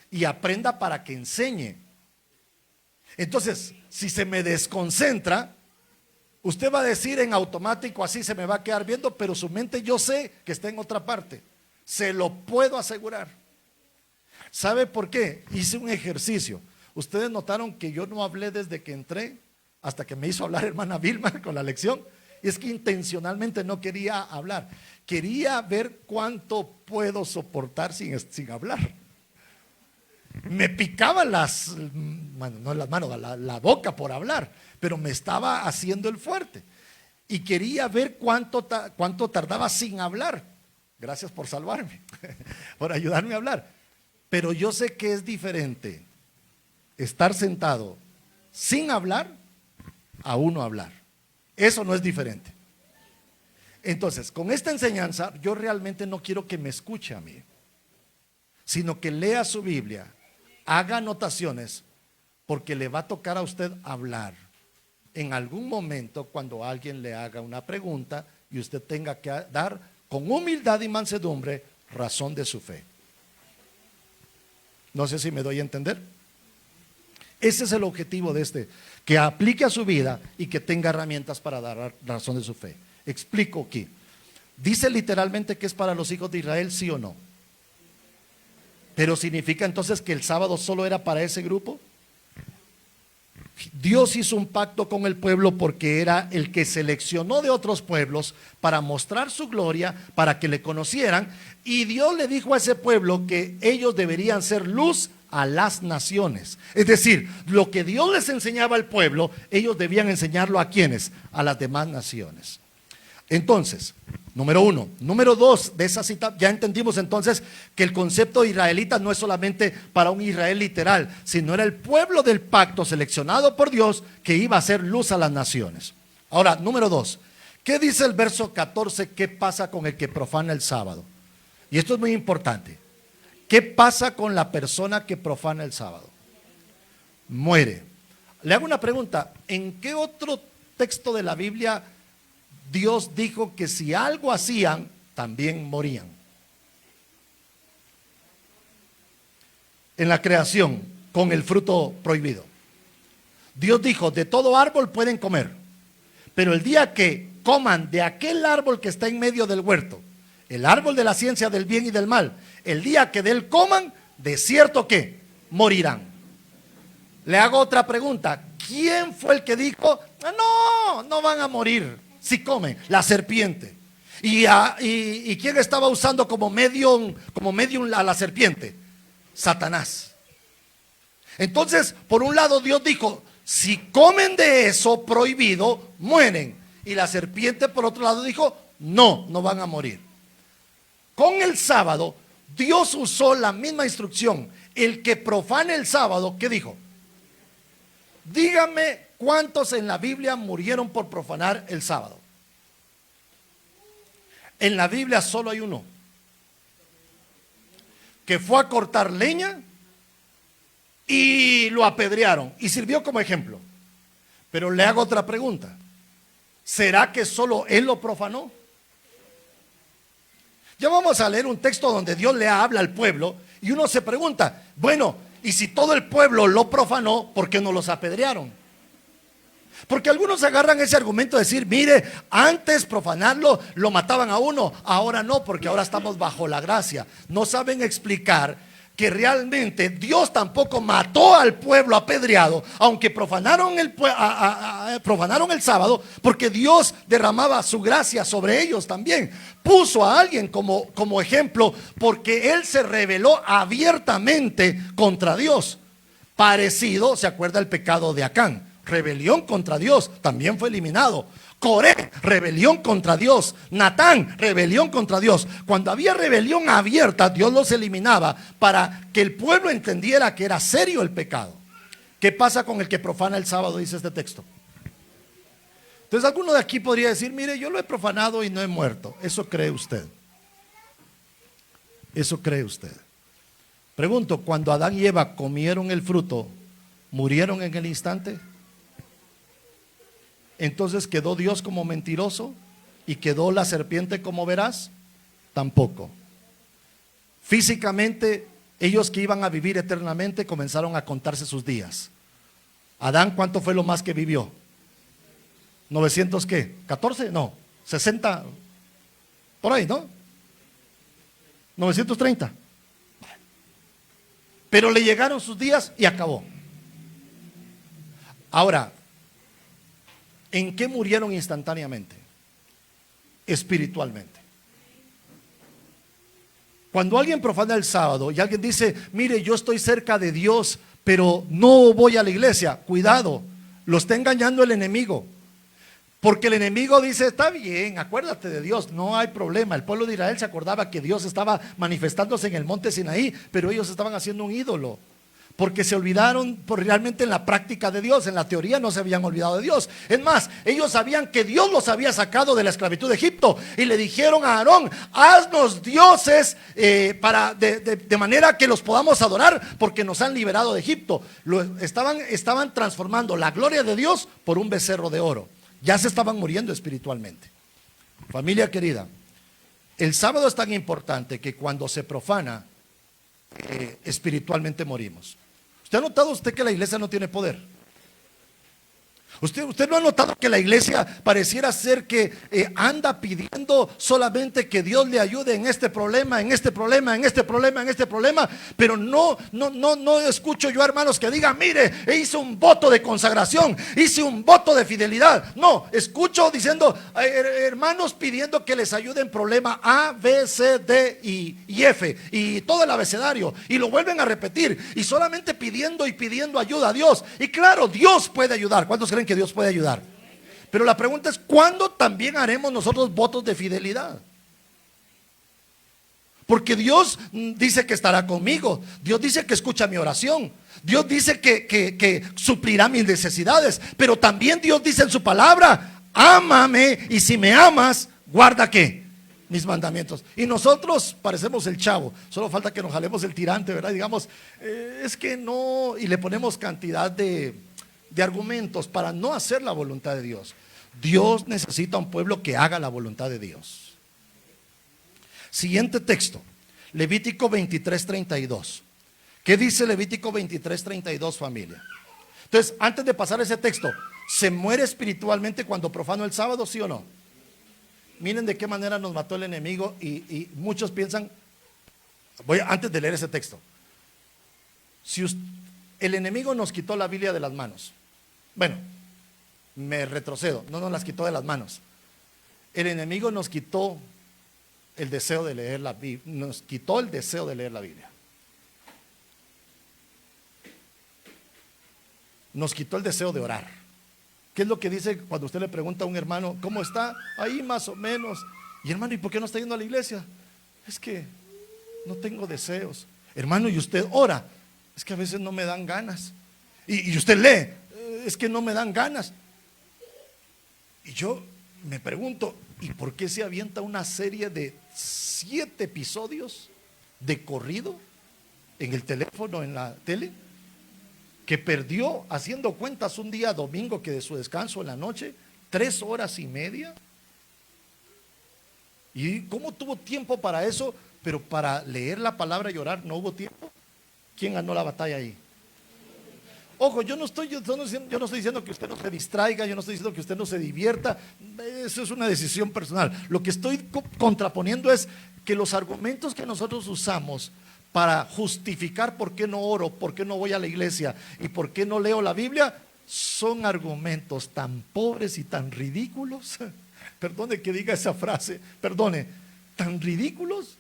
Y aprenda para que enseñe. Entonces, si se me desconcentra, usted va a decir en automático, así se me va a quedar viendo, pero su mente yo sé que está en otra parte. Se lo puedo asegurar. ¿Sabe por qué? Hice un ejercicio. Ustedes notaron que yo no hablé desde que entré hasta que me hizo hablar hermana Vilma con la lección. Y es que intencionalmente no quería hablar. Quería ver cuánto puedo soportar sin hablar. Me picaban no las manos, la boca por hablar, pero me estaba haciendo el fuerte. Y quería ver cuánto tardaba sin hablar. Gracias por salvarme, por ayudarme a hablar. Pero yo sé que es diferente estar sentado sin hablar a uno hablar. Eso no es diferente. Entonces, con esta enseñanza, yo realmente no quiero que me escuche a mí, sino que lea su Biblia, haga anotaciones, porque le va a tocar a usted hablar en algún momento cuando alguien le haga una pregunta y usted tenga que dar con humildad y mansedumbre razón de su fe. No sé si me doy a entender. Ese es el objetivo de que aplique a su vida y que tenga herramientas para dar razón de su fe. Explico aquí. ¿Dice literalmente que es para los hijos de Israel, sí o no? ¿Pero significa entonces que el sábado solo era para ese grupo? Dios hizo un pacto con el pueblo porque era el que seleccionó de otros pueblos para mostrar su gloria, para que le conocieran. Y Dios le dijo a ese pueblo que ellos deberían ser luz a las naciones. Es decir, lo que Dios les enseñaba al pueblo, ellos debían enseñarlo a quienes, a las demás naciones. Entonces, número uno. Número dos de esa cita, ya entendimos entonces que el concepto de israelita no es solamente para un Israel literal, sino era el pueblo del pacto seleccionado por Dios que iba a hacer luz a las naciones. Ahora, número dos. ¿Qué dice el verso 14? ¿Qué pasa con el que profana el sábado? Y esto es muy importante. ¿Qué pasa con la persona que profana el sábado? Muere. Le hago una pregunta. ¿En qué otro texto de la Biblia Dios dijo que si algo hacían, también morían? En la creación, con el fruto prohibido. Dios dijo, de todo árbol pueden comer, pero el día que coman de aquel árbol que está en medio del huerto, el árbol de la ciencia del bien y del mal, el día que de él coman, de cierto que morirán. Le hago otra pregunta. ¿Quién fue el que dijo, no van a morir si comen? La serpiente. ¿Y quién estaba usando como medium a la serpiente? Satanás. Entonces, por un lado Dios dijo, si comen de eso prohibido, mueren. Y la serpiente por otro lado dijo, no van a morir. Con el sábado, Dios usó la misma instrucción. El que profane el sábado, ¿qué dijo? Dígame cuántos en la Biblia murieron por profanar el sábado. En la Biblia solo hay uno, que fue a cortar leña y lo apedrearon y sirvió como ejemplo. Pero le hago otra pregunta. ¿Será que solo él lo profanó? Ya vamos a leer un texto donde Dios le habla al pueblo y uno se pregunta, bueno, y si todo el pueblo lo profanó, ¿por qué no los apedrearon? Porque algunos agarran ese argumento de decir, mire, antes profanarlo lo mataban a uno, ahora no, porque ahora estamos bajo la gracia. No saben explicar que realmente Dios tampoco mató al pueblo apedreado, aunque profanaron profanaron el sábado, porque Dios derramaba su gracia sobre ellos también. Puso a alguien como ejemplo, porque él se rebeló abiertamente contra Dios. Parecido, ¿se acuerda el pecado de Acán? Rebelión contra Dios, también fue eliminado. Coré, rebelión contra Dios. Natán, rebelión contra Dios. Cuando había rebelión abierta, Dios los eliminaba para que el pueblo entendiera que era serio el pecado. ¿Qué pasa con el que profana el sábado? Dice este texto. Entonces alguno de aquí podría decir, mire, yo lo he profanado y no he muerto. ¿Eso cree usted? ¿Eso cree usted? Pregunto, cuando Adán y Eva comieron el fruto, ¿murieron en el instante? Entonces, ¿quedó Dios como mentiroso y quedó la serpiente como veraz? Tampoco. Físicamente, ellos que iban a vivir eternamente comenzaron a contarse sus días. Adán, ¿cuánto fue lo más que vivió? ¿900 qué? ¿14? No, 60, por ahí, ¿no? 930. Pero le llegaron sus días y acabó. Ahora, ¿en qué murieron instantáneamente? Espiritualmente. Cuando alguien profana el sábado y alguien dice, mire, yo estoy cerca de Dios, pero no voy a la iglesia, cuidado, lo está engañando el enemigo. Porque el enemigo dice, está bien, acuérdate de Dios, no hay problema. El pueblo de Israel se acordaba que Dios estaba manifestándose en el monte Sinaí, pero ellos estaban haciendo un ídolo. Porque se olvidaron realmente en la práctica de Dios. En la teoría no se habían olvidado de Dios. Es más, ellos sabían que Dios los había sacado de la esclavitud de Egipto. Y le dijeron a Aarón, haznos dioses de manera que los podamos adorar, porque nos han liberado de Egipto. Estaban transformando la gloria de Dios por un becerro de oro. Ya se estaban muriendo espiritualmente. Familia querida, el sábado es tan importante que cuando se profana, espiritualmente morimos. ¿Usted ha notado que la iglesia no tiene poder? ¿Usted no ha notado que la iglesia pareciera ser que anda pidiendo solamente que Dios le ayude en este problema, en este problema, en este problema, en este problema? Pero no escucho yo hermanos que digan, mire, hice un voto de consagración, hice un voto de fidelidad. No, escucho diciendo, hermanos pidiendo que les ayude en problema A, B, C, D y F y todo el abecedario, y lo vuelven a repetir, y solamente pidiendo y pidiendo ayuda a Dios. Y claro, Dios puede ayudar. ¿Cuántos creen que Dios puede ayudar? Pero la pregunta es, ¿cuándo también haremos nosotros votos de fidelidad? Porque Dios dice que estará conmigo. Dios dice que escucha mi oración. Dios dice que suplirá mis necesidades. Pero también Dios dice en su palabra, ámame, y si me amas, guarda ¿qué? Mis mandamientos. Y nosotros parecemos el Chavo, solo falta que nos jalemos el tirante, ¿verdad? Digamos, es que no, y le ponemos cantidad de argumentos para no hacer la voluntad de Dios. Dios necesita un pueblo que haga la voluntad de Dios. Siguiente texto, Levítico 23:32. ¿Qué dice Levítico 23:32, familia? Entonces, antes de pasar ese texto, ¿se muere espiritualmente cuando profano el sábado, sí o no? Miren de qué manera nos mató el enemigo, y muchos piensan, antes de leer ese texto, si el enemigo nos quitó la Biblia de las manos. Bueno, me retrocedo, no nos las quitó de las manos. El enemigo nos quitó el deseo de leer la Biblia, nos quitó el deseo de leer la Biblia. Nos quitó el deseo de orar. ¿Qué es lo que dice cuando usted le pregunta a un hermano, ¿cómo está? Ahí más o menos. Y hermano, ¿y por qué no está yendo a la iglesia? Es que no tengo deseos. Hermano, ¿y usted ora? Es que a veces no me dan ganas. Y usted lee, es que no me dan ganas. Y yo me pregunto, ¿y por qué se avienta una serie de 7 episodios de corrido en el teléfono, en la tele? Que perdió, haciendo cuentas, un día domingo que de su descanso en la noche, 3 horas y media. ¿Y cómo tuvo tiempo para eso? Pero para leer la palabra y orar no hubo tiempo. ¿Quién ganó la batalla ahí? Ojo, yo no estoy diciendo que usted no se distraiga, yo no estoy diciendo que usted no se divierta. Eso es una decisión personal. Lo que estoy contraponiendo es que los argumentos que nosotros usamos para justificar por qué no oro, por qué no voy a la iglesia y por qué no leo la Biblia, son argumentos tan pobres y tan ridículos. Perdone que diga esa frase, perdone, tan ridículos,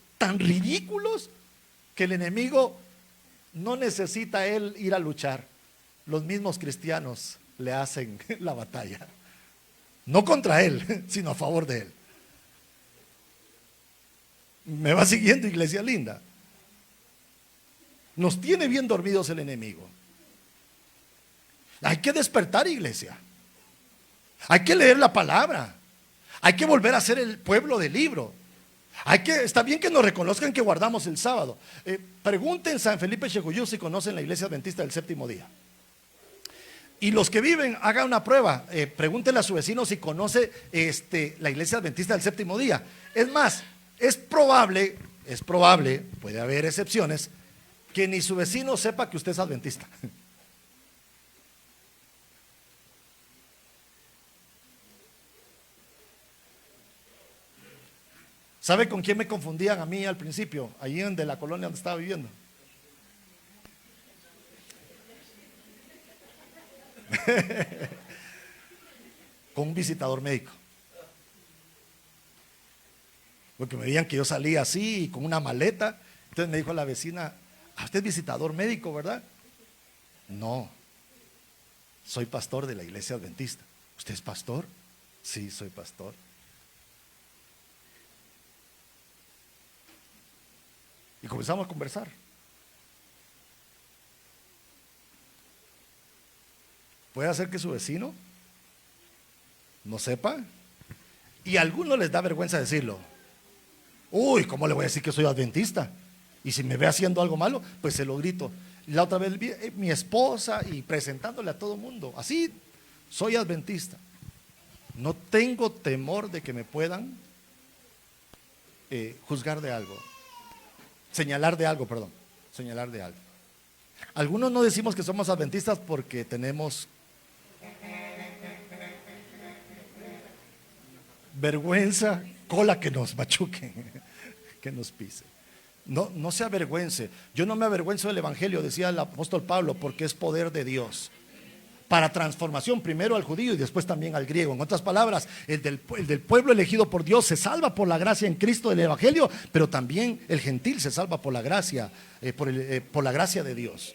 que el enemigo no necesita él ir a luchar. Los mismos cristianos le hacen la batalla, no contra él, sino a favor de él. ¿Me va siguiendo, iglesia linda? Nos tiene bien dormidos el enemigo. Hay que despertar, iglesia. Hay que leer la palabra. Hay que volver a ser el pueblo del libro. Está bien que nos reconozcan que guardamos el sábado. Pregunten en San Felipe Xejuyú si conocen la iglesia adventista del séptimo día. Y los que viven, hagan una prueba. Pregúntenle a su vecino si conoce la iglesia adventista del séptimo día. Es más, es probable, puede haber excepciones, que ni su vecino sepa que usted es adventista. ¿Sabe con quién me confundían a mí al principio? Allí en de la colonia donde estaba viviendo. Con un visitador médico. Porque me veían que yo salía así, con una maleta. Entonces me dijo la vecina: usted es visitador médico, ¿verdad? No, soy pastor de la iglesia adventista. ¿Usted es pastor? Sí, soy pastor. Y comenzamos a conversar. Puede ser que su vecino no sepa, y a algunos les da vergüenza decirlo. Uy, ¿cómo le voy a decir que soy adventista? Y si me ve haciendo algo malo, pues se lo grito. La otra vez mi esposa, y presentándole a todo mundo, así, soy adventista. No tengo temor de que me puedan juzgar de algo. Señalar de algo. Algunos no decimos que somos adventistas porque tenemos vergüenza, cola que nos machuquen, que nos pise. No se avergüence. Yo no me avergüenzo del evangelio, decía el apóstol Pablo, porque es poder de Dios para transformación, primero al judío y después también al griego. En otras palabras, el del pueblo elegido por Dios se salva por la gracia en Cristo del evangelio, pero también el gentil se salva por la gracia, por la gracia de Dios.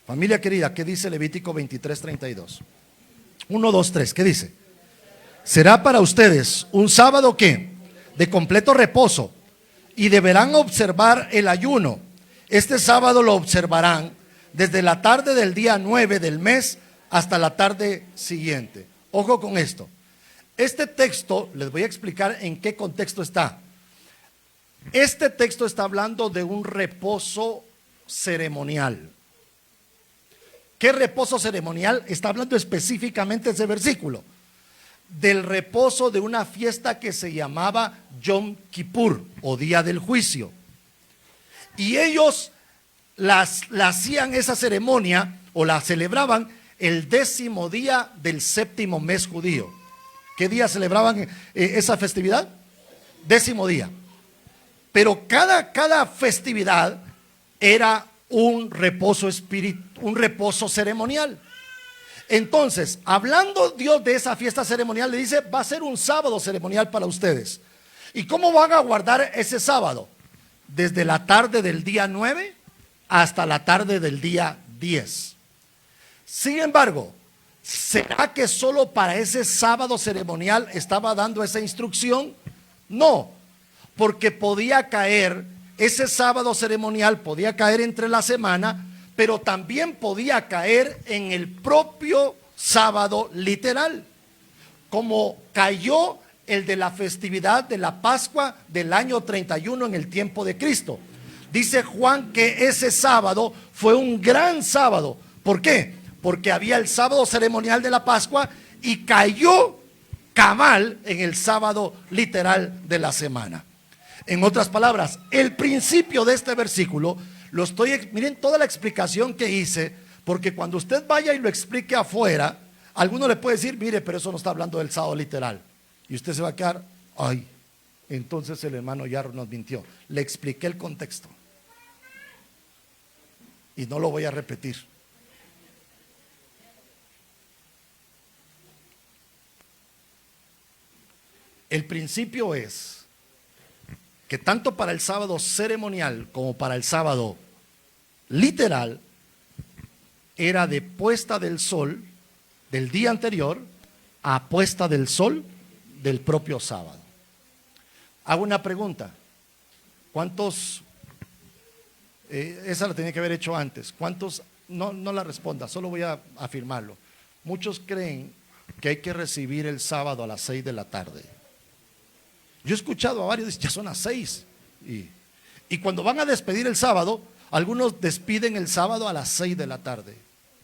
Familia querida, ¿qué dice Levítico 23:32? 1, 2, 3, ¿qué dice? Será para ustedes un sábado ¿qué? De completo reposo, y deberán observar el ayuno. Este sábado lo observarán desde la tarde del día 9 del mes hasta la tarde siguiente. Ojo con esto. Este texto, les voy a explicar en qué contexto está. Este texto está hablando de un reposo ceremonial. ¿Qué reposo ceremonial? Está hablando específicamente ese versículo. Del reposo de una fiesta que se llamaba Yom Kippur, o Día del Juicio. Y ellos la hacían esa ceremonia, o la celebraban el 10º día del 7º mes judío. ¿Qué día celebraban esa festividad? 10º día. Pero cada festividad era un reposo un reposo ceremonial. Entonces, hablando Dios de esa fiesta ceremonial, le dice: va a ser un sábado ceremonial para ustedes. ¿Y cómo van a guardar ese sábado? Desde la tarde del día 9 hasta la tarde del día 10. Sin embargo, ¿será que solo para ese sábado ceremonial estaba dando esa instrucción? No, porque podía caer, ese sábado ceremonial podía caer entre la semana, pero también podía caer en el propio sábado literal, como cayó el de la festividad de la Pascua del año 31 en el tiempo de Cristo. Dice Juan que ese sábado fue un gran sábado. ¿Por qué? Porque había el sábado ceremonial de la Pascua y cayó cabal en el sábado literal de la semana. En otras palabras, el principio de este versículo miren toda la explicación que hice, porque cuando usted vaya y lo explique afuera, alguno le puede decir: mire, pero eso no está hablando del sábado literal. Y usted se va a quedar: ay, entonces el hermano Yarro nos mintió. Le expliqué el contexto. y no lo voy a repetir. El principio es que tanto para el sábado ceremonial como para el sábado literal era de puesta del sol del día anterior a puesta del sol del propio sábado. Hago una pregunta. ¿Cuántos, esa la tenía que haber hecho antes, cuántos, no la responda, solo voy a afirmarlo. Muchos creen que hay que recibir el sábado a las 6 de la tarde. Yo he escuchado a varios, ya son las 6. Y cuando van a despedir el sábado, algunos despiden el sábado a las 6 de la tarde.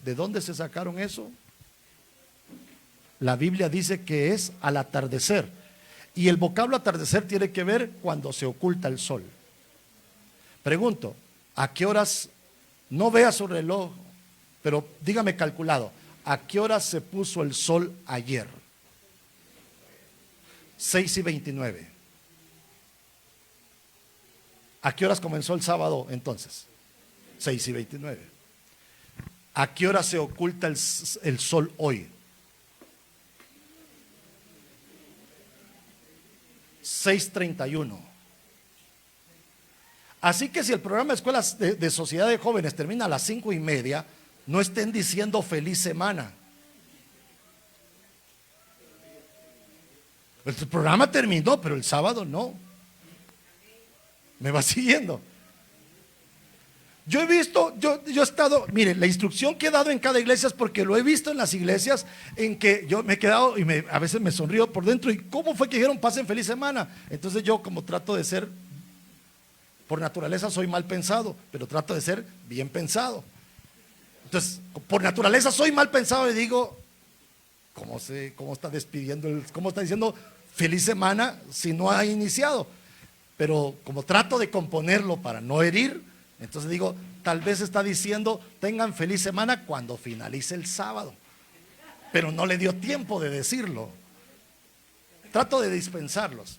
¿De dónde se sacaron eso? La Biblia dice que es al atardecer. Y el vocablo atardecer tiene que ver cuando se oculta el sol. Pregunto, ¿a qué horas? No vea su reloj, pero dígame calculado, ¿a qué horas se puso el sol ayer? 6:29. ¿A qué horas comenzó el sábado entonces? 6:29. ¿A qué hora se oculta el sol hoy? 6:31. Así que si el programa de escuelas de sociedad de jóvenes termina a las 5:30, no estén diciendo feliz semana. El programa terminó, pero el sábado no. ¿Me va siguiendo? Yo he visto, yo he estado, mire, la instrucción que he dado en cada iglesia es porque lo he visto en las iglesias en que yo me he quedado y a veces me sonrío por dentro. ¿Y cómo fue que dijeron pasen feliz semana? Entonces yo, como trato de ser, por naturaleza soy mal pensado, pero trato de ser bien pensado. Entonces, por naturaleza soy mal pensado y digo, ¿cómo está despidiendo, cómo está diciendo feliz semana si no ha iniciado? Pero como trato de componerlo para no herir, entonces digo, tal vez está diciendo tengan feliz semana cuando finalice el sábado, pero no le dio tiempo de decirlo. Trato de dispensarlos,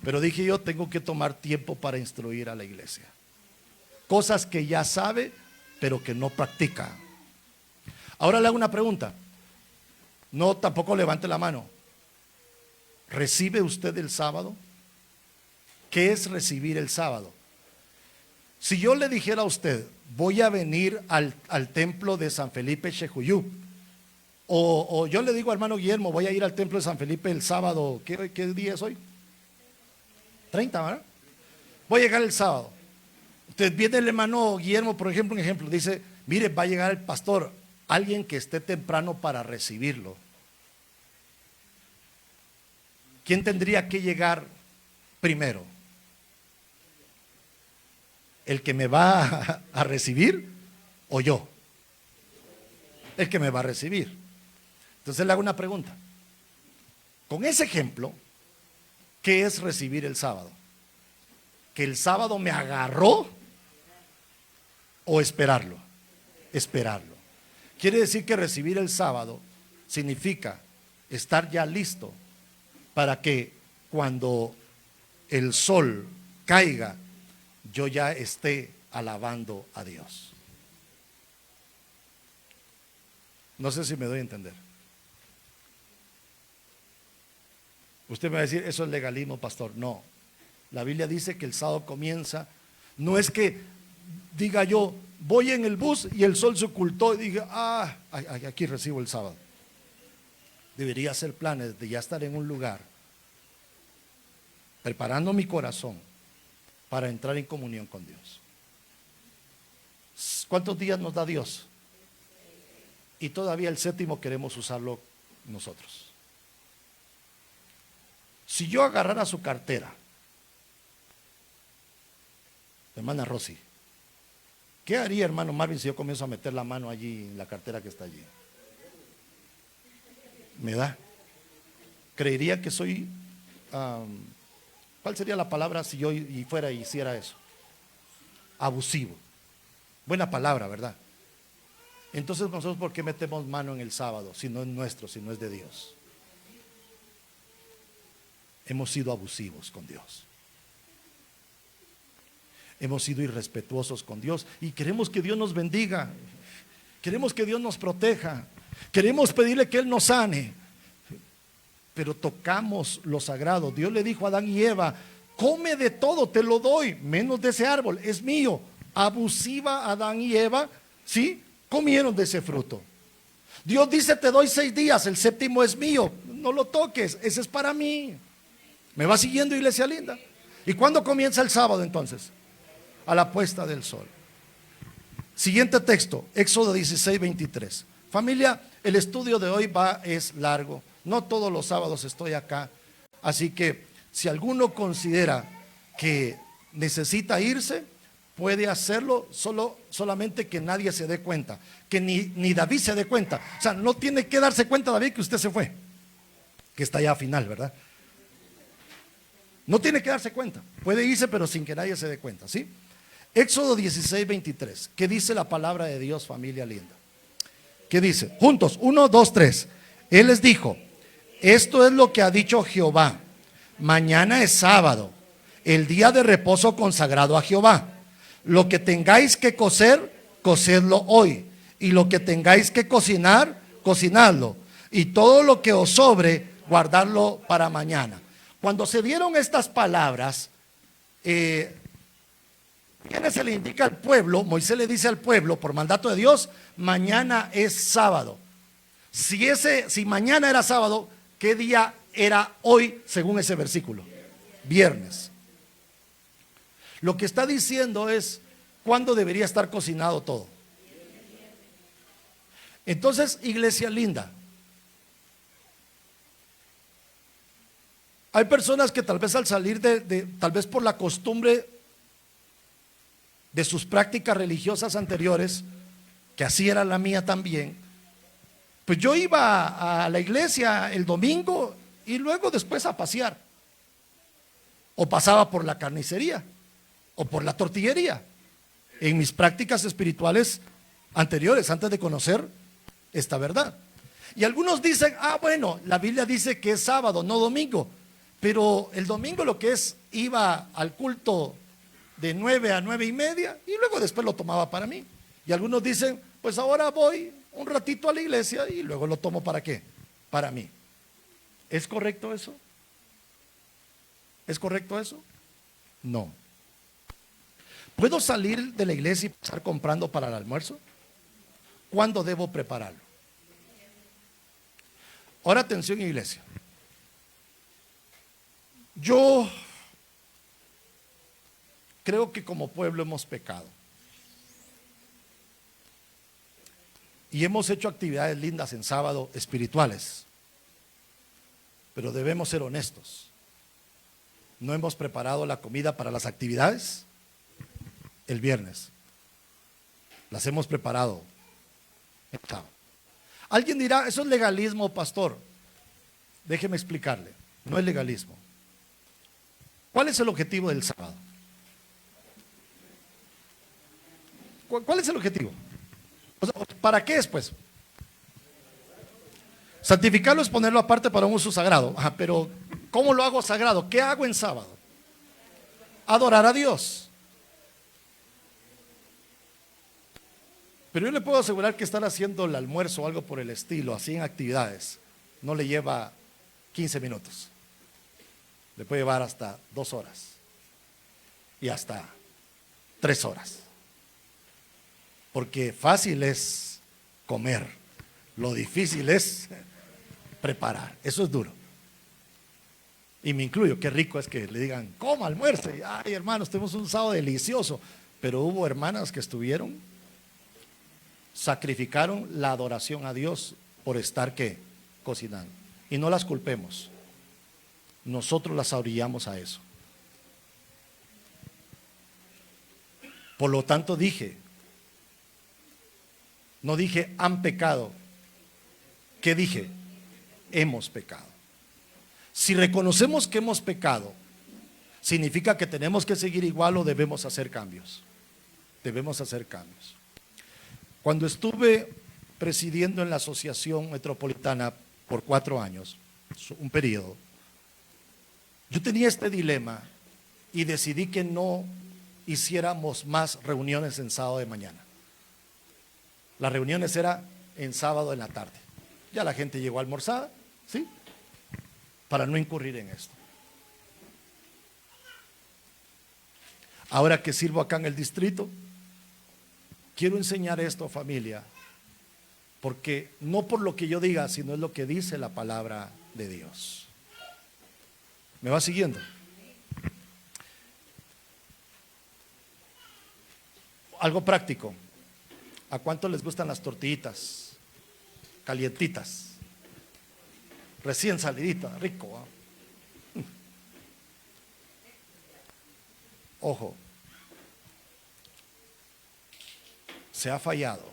pero dije yo tengo que tomar tiempo para instruir a la iglesia. Cosas que ya sabe, pero que no practica. Ahora le hago una pregunta. No, tampoco levante la mano. ¿Recibe usted el sábado? ¿Qué es recibir el sábado? Si yo le dijera a usted, voy a venir al templo de San Felipe Xejuyú, o yo le digo al hermano Guillermo, voy a ir al templo de San Felipe el sábado, ¿qué día es hoy? 30, ¿verdad? Voy a llegar el sábado. Entonces viene el hermano Guillermo, por ejemplo, un ejemplo, dice, mire, va a llegar el pastor, alguien que esté temprano para recibirlo. ¿Quién tendría que llegar primero? ¿El que me va a recibir o yo? El que me va a recibir. Entonces le hago una pregunta. Con ese ejemplo, ¿qué es recibir el sábado? ¿Que el sábado me agarró o esperarlo? Esperarlo. Quiere decir que recibir el sábado significa estar ya listo para que cuando el sol caiga, yo ya esté alabando a Dios. No sé si me doy a entender. Usted me va a decir, eso es legalismo, pastor. No, la Biblia dice que el sábado comienza. No es que diga yo, voy en el bus y el sol se ocultó y diga, aquí recibo el sábado. Debería hacer planes de ya estar en un lugar, preparando mi corazón para entrar en comunión con Dios. ¿Cuántos días nos da Dios? Y todavía el séptimo queremos usarlo nosotros. Si yo agarrara su cartera, hermana Rosy, ¿qué haría hermano Marvin si yo comienzo a meter la mano allí en la cartera que está allí? ¿Me da? Creería que soy, ¿cuál sería la palabra si yo fuera y hiciera eso? Abusivo. Buena palabra, ¿verdad? Entonces nosotros, ¿por qué metemos mano en el sábado si no es nuestro, si no es de Dios? Hemos sido abusivos con Dios. hemos sido irrespetuosos con Dios y queremos que Dios nos bendiga, queremos que Dios nos proteja, queremos pedirle que Él nos sane, pero tocamos lo sagrado. Dios le dijo a Adán y Eva: come de todo, te lo doy, menos de ese árbol, es mío. Abusiva Adán y Eva, ¿sí? Comieron de ese fruto. Dios dice: te doy 6 días, el séptimo es mío, no lo toques, ese es para mí. ¿Me va siguiendo, iglesia linda? ¿Y cuándo comienza el sábado entonces? A la puesta del sol. Siguiente texto, Éxodo 16, 23. Familia, el estudio de hoy es largo. No todos los sábados estoy acá. Así que si alguno considera que necesita irse, puede hacerlo, solamente que nadie se dé cuenta. Que ni David se dé cuenta. O sea, no tiene que darse cuenta David que usted se fue, que está ya a final, ¿verdad? No tiene que darse cuenta. Puede irse, pero sin que nadie se dé cuenta, ¿sí? Éxodo 16, 23. ¿Qué dice la palabra de Dios, familia linda? ¿Qué dice? Juntos, 1, 2, 3. Él les dijo: esto es lo que ha dicho Jehová: mañana es sábado, el día de reposo consagrado a Jehová. Lo que tengáis que cocer, cocedlo hoy, y lo que tengáis que cocinar, cocinadlo, y todo lo que os sobre, guardadlo para mañana. Cuando se dieron estas palabras, ¿quién se le indica al pueblo? Moisés le dice al pueblo, por mandato de Dios: mañana es sábado. Si mañana era sábado, ¿qué día era hoy según ese versículo? Viernes. Lo que está diciendo es cuándo debería estar cocinado todo. Entonces, iglesia linda, hay personas que tal vez al salir tal vez por la costumbre de sus prácticas religiosas anteriores, que así era la mía también, pues yo iba a la iglesia el domingo y luego después a pasear, o pasaba por la carnicería o por la tortillería, en mis prácticas espirituales anteriores, antes de conocer esta verdad. Y algunos dicen: bueno, la Biblia dice que es sábado, no domingo. Pero el domingo lo que es, iba al culto de 9 a 9 y media y luego después lo tomaba para mí. Y algunos dicen: pues ahora voy un ratito a la iglesia y luego lo tomo ¿para qué? Para mí. ¿Es correcto eso? ¿Es correcto eso? No. ¿Puedo salir de la iglesia y estar comprando para el almuerzo? ¿Cuándo debo prepararlo? Ahora atención, iglesia. Yo creo que como pueblo hemos pecado y hemos hecho actividades lindas en sábado, espirituales, pero debemos ser honestos. No hemos preparado la comida para las actividades el viernes, las hemos preparado el sábado. Alguien dirá: eso es legalismo, pastor. Déjeme explicarle, no es legalismo. ¿Cuál es el objetivo del sábado? ¿Cuál es el objetivo? O sea, ¿para qué es, pues? Santificarlo es ponerlo aparte para un uso sagrado. Pero ¿cómo lo hago sagrado? ¿Qué hago en sábado? Adorar a Dios. Pero yo le puedo asegurar que estar haciendo el almuerzo o algo por el estilo, así en actividades, no le lleva 15 minutos. Le puede llevar hasta 2 horas y hasta 3 horas. Porque fácil es comer, lo difícil es preparar. Eso es duro. Y me incluyo, qué rico es que le digan: coma, almuerce. Ay, hermanos, tenemos un sábado delicioso. Pero hubo hermanas que sacrificaron la adoración a Dios por estar cocinando. Y no las culpemos. Nosotros las orillamos a eso. Por lo tanto no dije han pecado. ¿Qué dije? Hemos pecado. Si reconocemos que hemos pecado, significa que tenemos que seguir igual o debemos hacer cambios. Debemos hacer cambios. Cuando estuve presidiendo en la Asociación Metropolitana por 4 años, un periodo, yo tenía este dilema y decidí que no hiciéramos más reuniones en sábado de mañana. Las reuniones eran en sábado en la tarde. Ya la gente llegó almorzada, ¿sí? Para no incurrir en esto. Ahora que sirvo acá en el distrito, quiero enseñar esto, familia, porque no por lo que yo diga, sino es lo que dice la palabra de Dios. ¿Me va siguiendo? Algo práctico. ¿A cuánto les gustan las tortillitas? Calientitas. Recién salidita, rico, ¿eh? Ojo. Se ha fallado.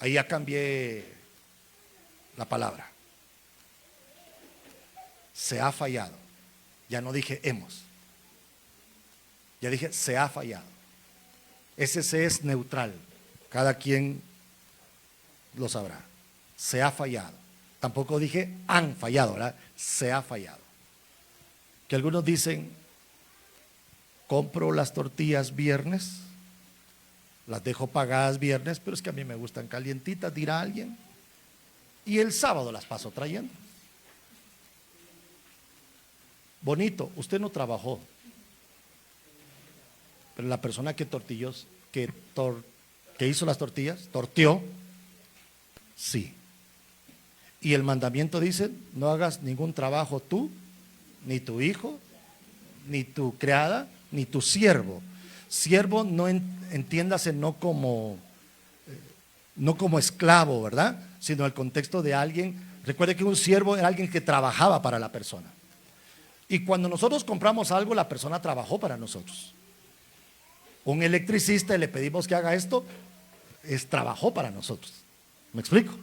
Ahí ya cambié la palabra. Se ha fallado. Ya no dije hemos. Ya dije se ha fallado. Ese se es neutral. Cada quien lo sabrá. Se ha fallado. Tampoco dije han fallado, ¿verdad? Se ha fallado. Que algunos dicen, compro las tortillas viernes, las dejo pagadas viernes, pero es que a mí me gustan calientitas, dirá alguien, y el sábado las paso trayendo. Bonito, usted no trabajó, pero la persona que hizo las tortillas, torteó, sí. Y el mandamiento dice, no hagas ningún trabajo tú, ni tu hijo, ni tu criada, ni tu siervo. Siervo no entiéndase no como esclavo, ¿verdad? Sino el contexto de alguien. Recuerde que un siervo era alguien que trabajaba para la persona. Y cuando nosotros compramos algo, la persona trabajó para nosotros. Un electricista y le pedimos que haga esto, trabajó para nosotros. ¿Me explico?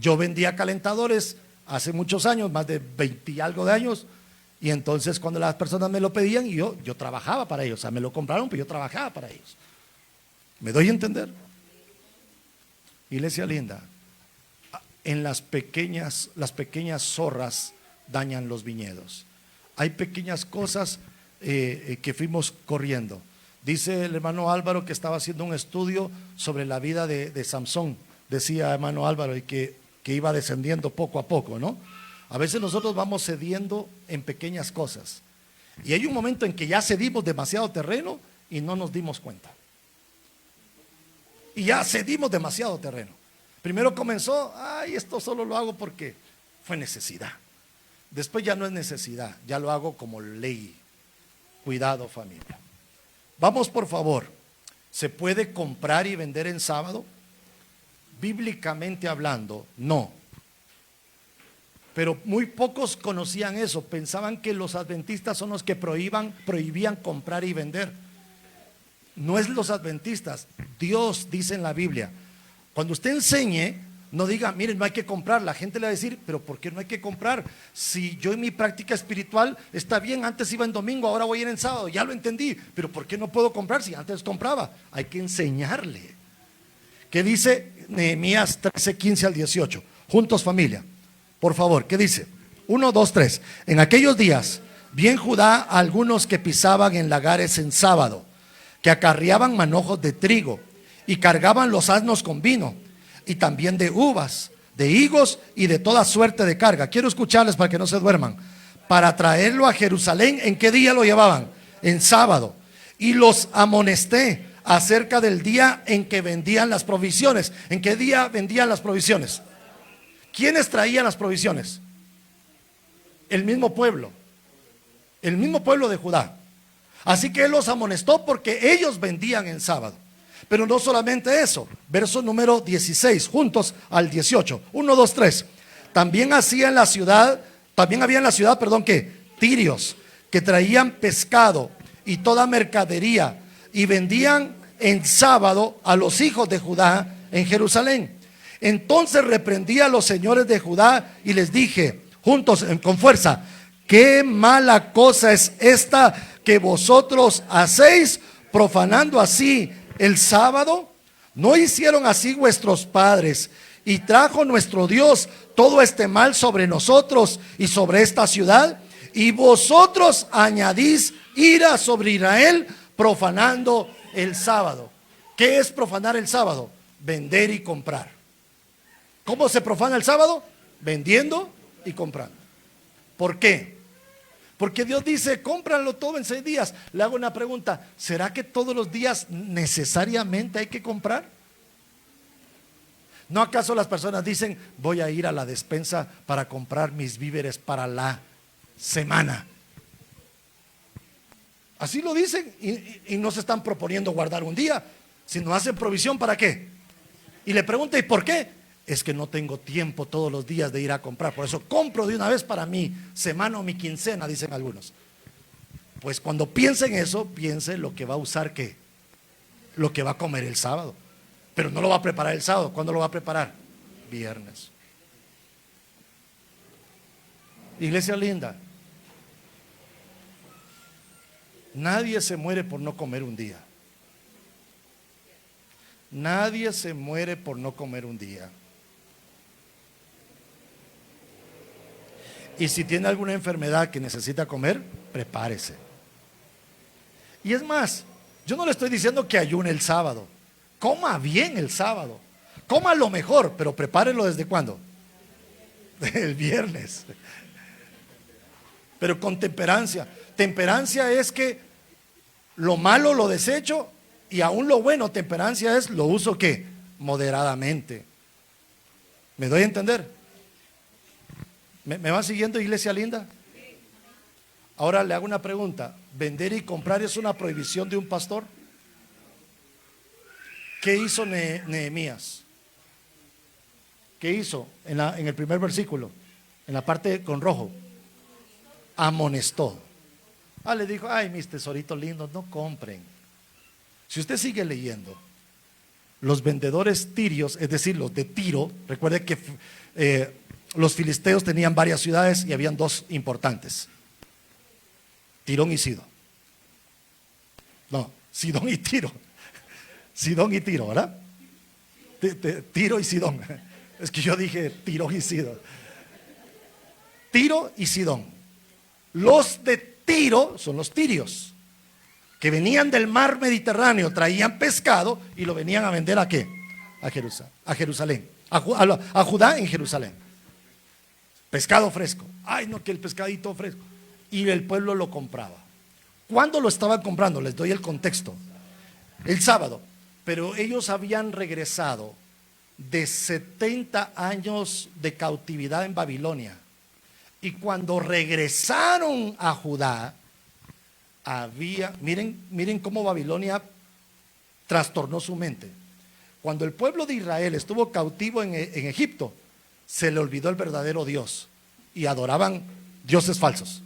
Yo vendía calentadores hace muchos años, más de 20 y algo de años, y entonces cuando las personas me lo pedían, y yo trabajaba para ellos, o sea, me lo compraron, pero yo trabajaba para ellos. ¿Me doy a entender? Iglesia linda, en las pequeñas zorras dañan los viñedos. Hay pequeñas cosas que fuimos corriendo. Dice el hermano Álvaro que estaba haciendo un estudio sobre la vida de Samson. Decía hermano Álvaro, y que iba descendiendo poco a poco, ¿no? A veces nosotros vamos cediendo en pequeñas cosas. Y hay un momento en que ya cedimos demasiado terreno y no nos dimos cuenta. Y ya cedimos demasiado terreno. Primero comenzó, esto solo lo hago porque fue necesidad. Después ya no es necesidad, ya lo hago como ley. Cuidado, familia. Vamos, por favor. ¿Se puede comprar y vender en sábado? Bíblicamente hablando, no. Pero muy pocos conocían eso. Pensaban que los adventistas son los que prohibían comprar y vender. No es los adventistas. Dios dice en la Biblia, cuando usted enseñe, no diga, miren, no hay que comprar. La gente le va a decir, pero ¿por qué no hay que comprar? Si yo en mi práctica espiritual está bien, antes iba en domingo, ahora voy a ir en sábado, ya lo entendí, pero ¿por qué no puedo comprar si antes compraba? Hay que enseñarle. ¿Qué dice Nehemías 13, 15 al 18? Juntos, familia, por favor, ¿qué dice? 1, 2, 3. En aquellos días, vi en Judá a algunos que pisaban en lagares en sábado, que acarreaban manojos de trigo y cargaban los asnos con vino, y también de uvas, de higos y de toda suerte de carga. Quiero escucharles para que no se duerman. Para traerlo a Jerusalén, ¿en qué día lo llevaban? En sábado. Y los amonesté acerca del día en que vendían las provisiones. ¿En qué día vendían las provisiones? ¿Quiénes traían las provisiones? El mismo pueblo de Judá. Así que él los amonestó porque ellos vendían en sábado. Pero no solamente eso, verso número 16, juntos al 18, 1, 2, 3. También había en la ciudad, tirios, que traían pescado y toda mercadería, y vendían en sábado a los hijos de Judá en Jerusalén. Entonces reprendí a los señores de Judá y les dije, juntos con fuerza, qué mala cosa es esta que vosotros hacéis, profanando así el sábado. ¿No hicieron así vuestros padres? Y trajo nuestro Dios todo este mal sobre nosotros y sobre esta ciudad. Y vosotros añadís ira sobre Israel profanando el sábado. ¿Qué es profanar el sábado? Vender y comprar. ¿Cómo se profana el sábado? Vendiendo y comprando. ¿Por qué? Porque Dios dice, cómpralo todo en 6 días. Le hago una pregunta, ¿será que todos los días necesariamente hay que comprar? ¿No acaso las personas dicen, voy a ir a la despensa para comprar mis víveres para la semana? Así lo dicen y no se están proponiendo guardar un día, sino hacen provisión ¿para qué? Y le pregunta, ¿y por qué? Es que no tengo tiempo todos los días de ir a comprar, por eso compro de una vez para mi semana o mi quincena, dicen algunos. Pues cuando piensen eso, piense lo que va a usar, ¿qué? Lo que va a comer el sábado. Pero no lo va a preparar el sábado. ¿Cuándo lo va a preparar? Viernes. Iglesia linda, nadie se muere por no comer un día. Nadie se muere por no comer un día. Y si tiene alguna enfermedad que necesita comer, prepárese. Y es más, yo no le estoy diciendo que ayune el sábado. Coma bien el sábado. Coma lo mejor, pero prepárelo ¿desde cuándo? El viernes. Pero con temperancia. Temperancia es que lo malo lo desecho y aún lo bueno. Temperancia es lo uso ¿qué? Moderadamente. ¿Me doy a entender? ¿Me va siguiendo, iglesia linda? Ahora le hago una pregunta. ¿Vender y comprar es una prohibición de un pastor? ¿Qué hizo Nehemías? ¿Qué hizo en el primer versículo? En la parte con rojo. Amonestó. Le dijo, ay, mis tesoritos lindos, no compren. Si usted sigue leyendo, los vendedores tirios, es decir, los de Tiro, recuerde que los filisteos tenían varias ciudades y habían 2 importantes: Tirón y Sidón. No, Sidón y Tiro. Sidón y Tiro, ¿verdad? Tiro y Sidón. Es que yo dije Tirón y Sidón. Tiro y Sidón. Los de Tiro son los tirios, que venían del mar Mediterráneo, traían pescado y lo venían a vender ¿a qué? A Jerusalén, a Judá en Jerusalén. Pescado fresco. Ay, no, que el pescadito fresco. Y el pueblo lo compraba. ¿Cuándo lo estaban comprando? Les doy el contexto. El sábado. Pero ellos habían regresado de 70 años de cautividad en Babilonia. Y cuando regresaron a Judá, miren cómo Babilonia trastornó su mente. Cuando el pueblo de Israel estuvo cautivo en Egipto, se le olvidó el verdadero Dios y adoraban dioses falsos.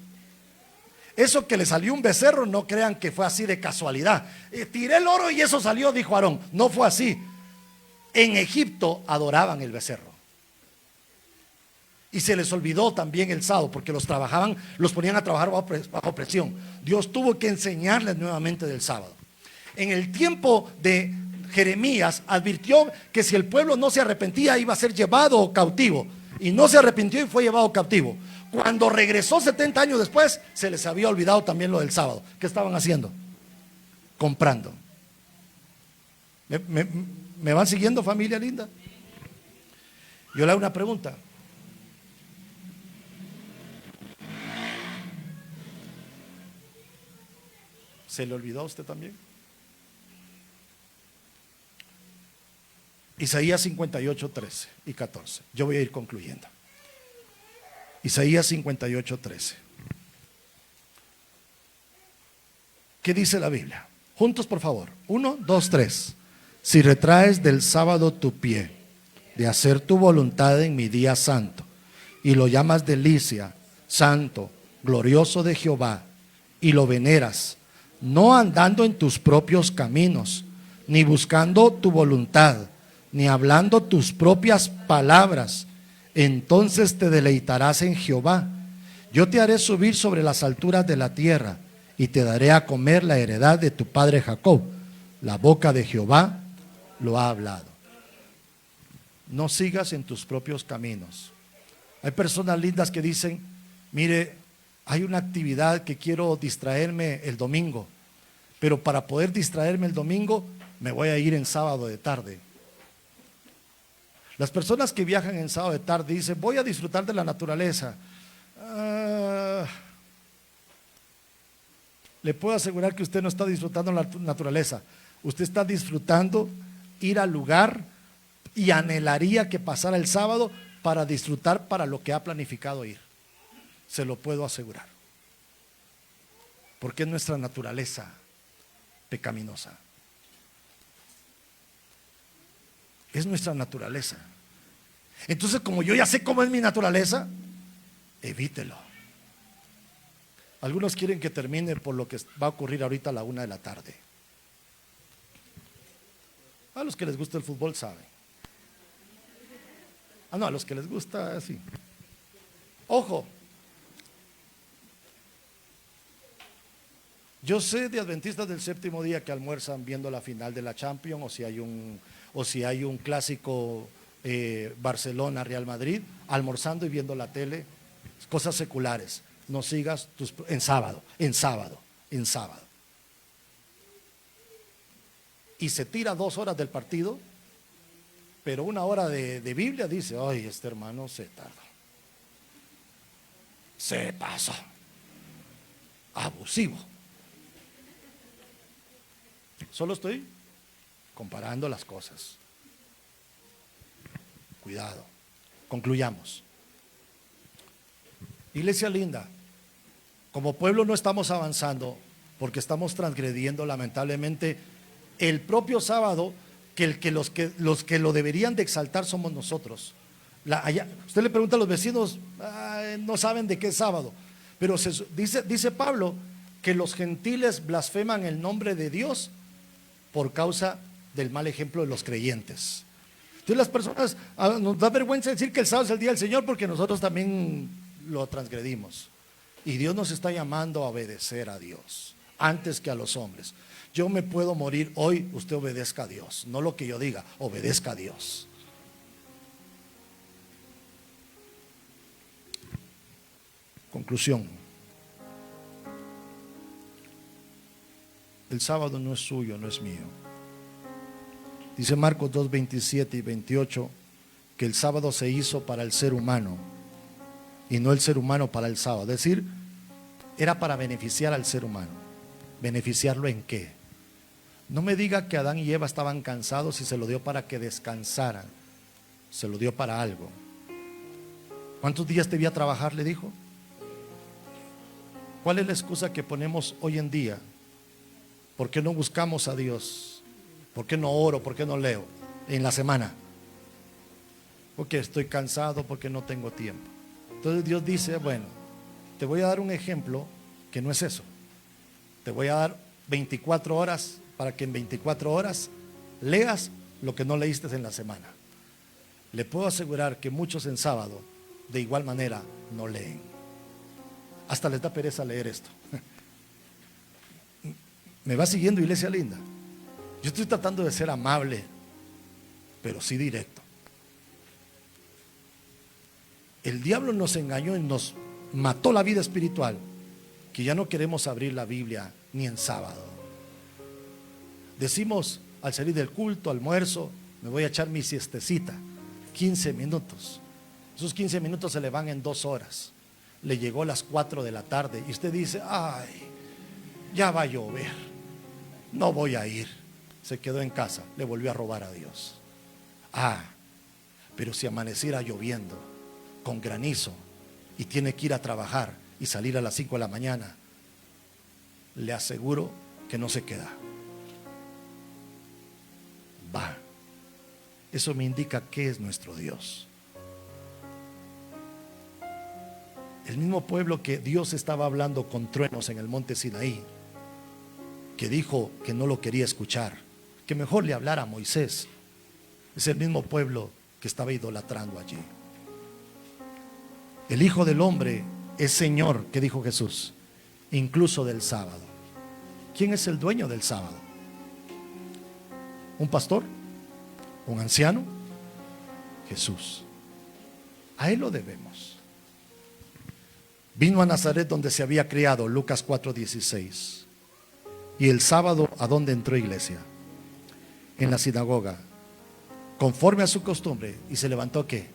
Eso que le salió un becerro, no crean que fue así de casualidad. Tiré el oro y eso salió, dijo Aarón. No fue así. En Egipto adoraban el becerro. Y se les olvidó también el sábado, porque los ponían a trabajar bajo presión. Dios tuvo que enseñarles nuevamente del sábado. En el tiempo de Jeremías advirtió que si el pueblo no se arrepentía iba a ser llevado cautivo. Y no se arrepintió y fue llevado cautivo. Cuando regresó 70 años después, se les había olvidado también lo del sábado. ¿Qué estaban haciendo? Comprando. ¿Me van siguiendo, familia linda? Yo le hago una pregunta. ¿Se le olvidó a usted también? Isaías 58, 13 y 14. Yo voy a ir concluyendo. Isaías 58, 13. ¿Qué dice la Biblia? Juntos, por favor. 1, 2, 3. Si retraes del sábado tu pie, de hacer tu voluntad en mi día santo, y lo llamas delicia, santo, glorioso de Jehová, y lo veneras, no andando en tus propios caminos, ni buscando tu voluntad, ni hablando tus propias palabras, entonces te deleitarás en Jehová. Yo te haré subir sobre las alturas de la tierra, y te daré a comer la heredad de tu padre Jacob. La boca de Jehová lo ha hablado. No sigas en tus propios caminos. Hay personas lindas que dicen, mire, hay una actividad que quiero distraerme el domingo. pero para poder distraerme el domingo me voy a ir en sábado de tarde. Las personas que viajan en sábado de tarde dicen, voy a disfrutar de la naturaleza. Le puedo asegurar que usted no está disfrutando la naturaleza. Usted está disfrutando ir al lugar y anhelaría que pasara el sábado para disfrutar para lo que ha planificado ir. Se lo puedo asegurar. Porque es nuestra naturaleza pecaminosa. Es nuestra naturaleza. Entonces, como yo ya sé cómo es mi naturaleza, evítelo. Algunos quieren que termine por lo que va a ocurrir ahorita a la 1 de la tarde. A los que les gusta el fútbol saben. No, a los que les gusta, sí. Ojo. Yo sé de adventistas del séptimo día que almuerzan viendo la final de la Champions, o si hay un clásico Barcelona-Real Madrid, almorzando y viendo la tele, cosas seculares. No sigas en sábado. Y se tira 2 horas del partido, pero 1 hora de Biblia, dice, ay, este hermano se tardó. Se pasó. Abusivo. Solo estoy comparando las cosas. Cuidado. Concluyamos. Iglesia linda, como pueblo no estamos avanzando porque estamos transgrediendo lamentablemente el propio sábado, que los que lo deberían de exaltar somos nosotros. Usted le pregunta a los vecinos, no saben de qué es sábado, pero dice Pablo que los gentiles blasfeman el nombre de Dios por causa del mal ejemplo de los creyentes. Entonces las personas, nos da vergüenza decir que el sábado es el día del Señor porque nosotros también lo transgredimos. Y Dios nos está llamando a obedecer a Dios antes que a los hombres. Yo me puedo morir hoy, usted obedezca a Dios, no lo que yo diga, obedezca a Dios. Conclusión. El sábado no es suyo, no es mío. Dice Marcos 2, 27 y 28 que el sábado se hizo para el ser humano y no el ser humano para el sábado. Es decir, era para beneficiar al ser humano. ¿Beneficiarlo en qué? No me diga que Adán y Eva estaban cansados y se lo dio para que descansaran. Se lo dio para algo. ¿Cuántos días debía trabajar? Le dijo. ¿Cuál es la excusa que ponemos hoy en día? ¿Por qué no buscamos a Dios? ¿Por qué no oro? ¿Por qué no leo en la semana? Porque estoy cansado, porque no tengo tiempo. Entonces Dios dice, bueno, te voy a dar un ejemplo que no es eso. Te voy a dar 24 horas para que en 24 horas leas lo que no leíste en la semana. Le puedo asegurar que muchos en sábado de igual manera no leen. Hasta les da pereza leer esto. ¿Me va siguiendo, iglesia linda? Yo estoy tratando de ser amable, pero sí directo. El diablo nos engañó y nos mató la vida espiritual, que ya no queremos abrir la Biblia ni en sábado. Decimos al salir del culto, almuerzo, me voy a echar mi siestecita, 15 minutos. Esos 15 minutos se le van en 2 horas. Le llegó a las 4 de la tarde y usted dice, ay, ya va a llover, no voy a ir. Se quedó en casa, le volvió a robar a Dios. Pero si amaneciera lloviendo, con granizo, y tiene que ir a trabajar y salir a las 5 de la mañana, le aseguro que no se queda. Va. Eso me indica qué es nuestro Dios. El mismo pueblo que Dios estaba hablando con truenos en el monte Sinaí, que dijo que no lo quería escuchar, que mejor le hablara a Moisés, es el mismo pueblo que estaba idolatrando allí. El Hijo del Hombre es Señor, que dijo Jesús, incluso del sábado. ¿Quién es el dueño del sábado? ¿Un pastor? ¿Un anciano? Jesús. A Él lo debemos. Vino a Nazaret donde se había criado, Lucas 4:16. Y el sábado, ¿a dónde entró, iglesia? En la sinagoga, conforme a su costumbre, y se levantó, ¿qué?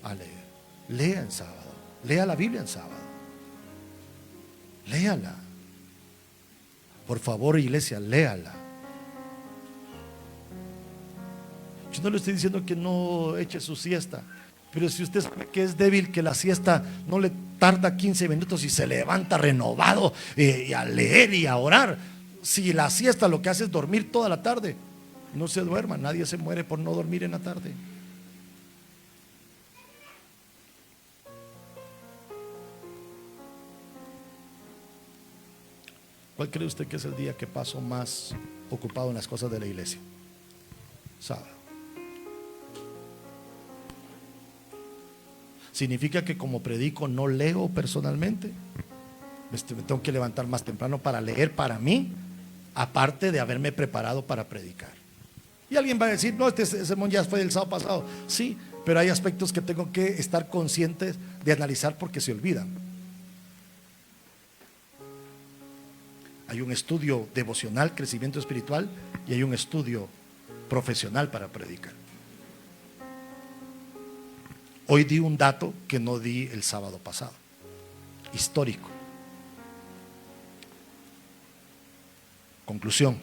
A leer. Lea en sábado, lea la Biblia en sábado, léala. Por favor, iglesia, léala. Yo no le estoy diciendo que no eche su siesta, pero si usted sabe que es débil, que la siesta no le tarda 15 minutos y se levanta renovado y a leer y a orar. Si la siesta lo que hace es dormir toda la tarde, no se duerma. Nadie se muere por no dormir en la tarde. ¿Cuál cree usted que es el día que paso más ocupado en las cosas de la iglesia? Sábado. ¿Significa que como predico no leo personalmente? Me tengo que levantar más temprano para leer para mí, aparte de haberme preparado para predicar. Y alguien va a decir, no, este sermón ya fue del sábado pasado. Sí, pero hay aspectos que tengo que estar conscientes de analizar porque se olvidan. Hay un estudio devocional, crecimiento espiritual, y hay un estudio profesional para predicar. Hoy di un dato que no di el sábado pasado, histórico. Conclusión.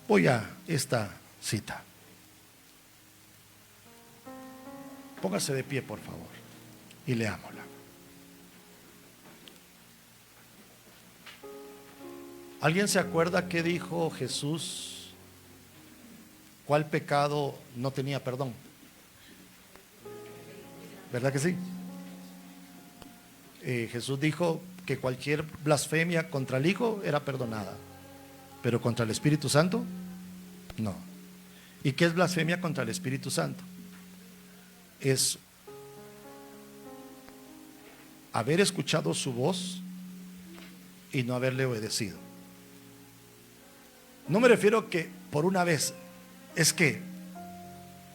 Voy a esta cita. Póngase de pie, por favor, y leámosla. ¿Alguien se acuerda qué dijo Jesús? ¿Cuál pecado no tenía perdón? ¿Verdad que sí? Jesús dijo que cualquier blasfemia contra el Hijo era perdonada, pero contra el Espíritu Santo, no. ¿Y qué es blasfemia contra el Espíritu Santo? Es haber escuchado su voz y no haberle obedecido. No me refiero que por una vez, es que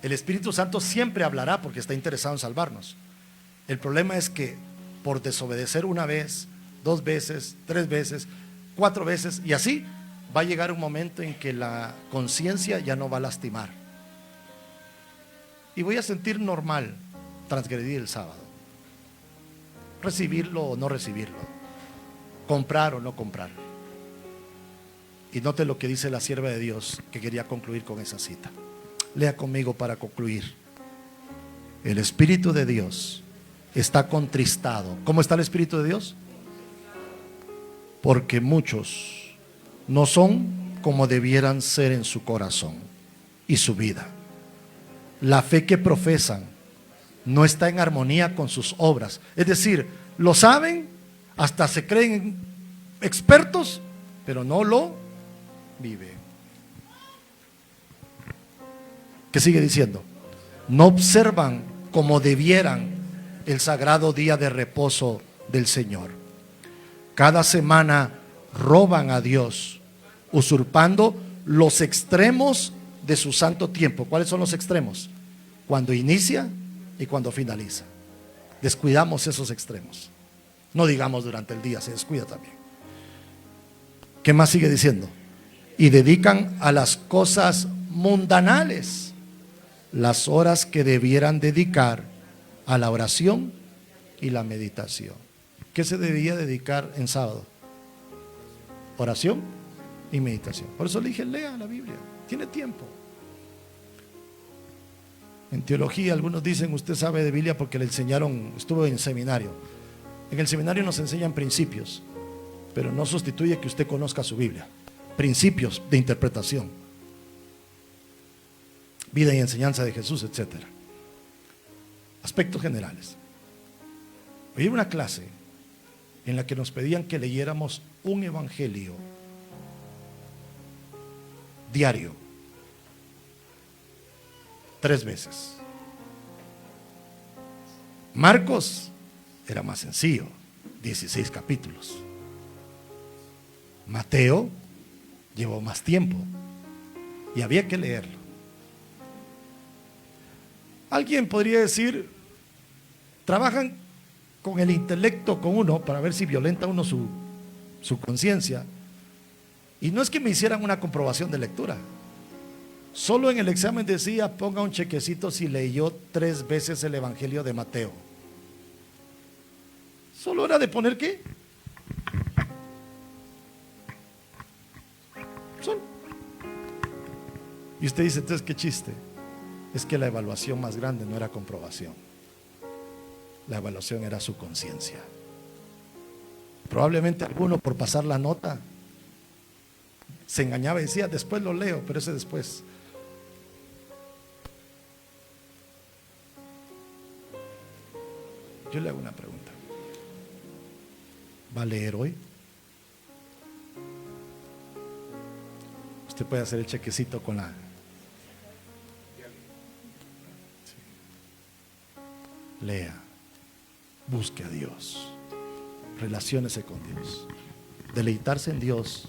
el Espíritu Santo siempre hablará porque está interesado en salvarnos. El problema es que por desobedecer una vez, 2 veces, 3 veces, 4 veces, y así va a llegar un momento en que la conciencia ya no va a lastimar. Y voy a sentir normal transgredir el sábado, recibirlo o no recibirlo, comprar o no comprar. Y note lo que dice la sierva de Dios, que quería concluir con esa cita. Lea conmigo para concluir. El Espíritu de Dios está contristado. ¿Cómo está el Espíritu de Dios? Porque muchos no son como debieran ser en su corazón y su vida. La fe que profesan no está en armonía con sus obras. Es decir, lo saben, hasta se creen expertos, pero no lo vive. ¿Qué sigue diciendo? No observan como debieran el sagrado día de reposo del Señor. Cada semana roban a Dios, usurpando los extremos de su santo tiempo. ¿Cuáles son los extremos? Cuando inicia y cuando finaliza. Descuidamos esos extremos. No digamos durante el día, se descuida también. ¿Qué más sigue diciendo? Y dedican a las cosas mundanales las horas que debieran dedicar a la oración y la meditación. ¿Qué se debía dedicar en sábado? Oración y meditación. Por eso le dije, lea la Biblia, tiene tiempo. En teología algunos dicen, usted sabe de Biblia porque le enseñaron, estuvo en seminario. En el seminario nos enseñan principios, pero no sustituye que usted conozca su Biblia. Principios de interpretación, vida y enseñanza de Jesús, etc. Aspectos generales. Hoy una clase en la que nos pedían que leyéramos un evangelio diario, 3 veces. Marcos era más sencillo, 16 capítulos. Mateo llevó más tiempo y había que leerlo. Alguien podría decir, trabajan con el intelecto con uno para ver si violenta uno su su conciencia. Y no es que me hicieran una comprobación de lectura. Solo en el examen decía, ponga un chequecito si leyó 3 veces el Evangelio de Mateo. Solo era de poner ¿qué? Solo. Y usted dice, entonces, ¿qué chiste? Es que la evaluación más grande no era comprobación. La evaluación era su conciencia. Probablemente alguno, por pasar la nota, se engañaba y decía, después lo leo, pero ese después. Yo le hago una pregunta. ¿Va a leer hoy? Usted puede hacer el chequecito con la... Sí. Lea, busque a Dios, relaciónese con Dios. Deleitarse en Dios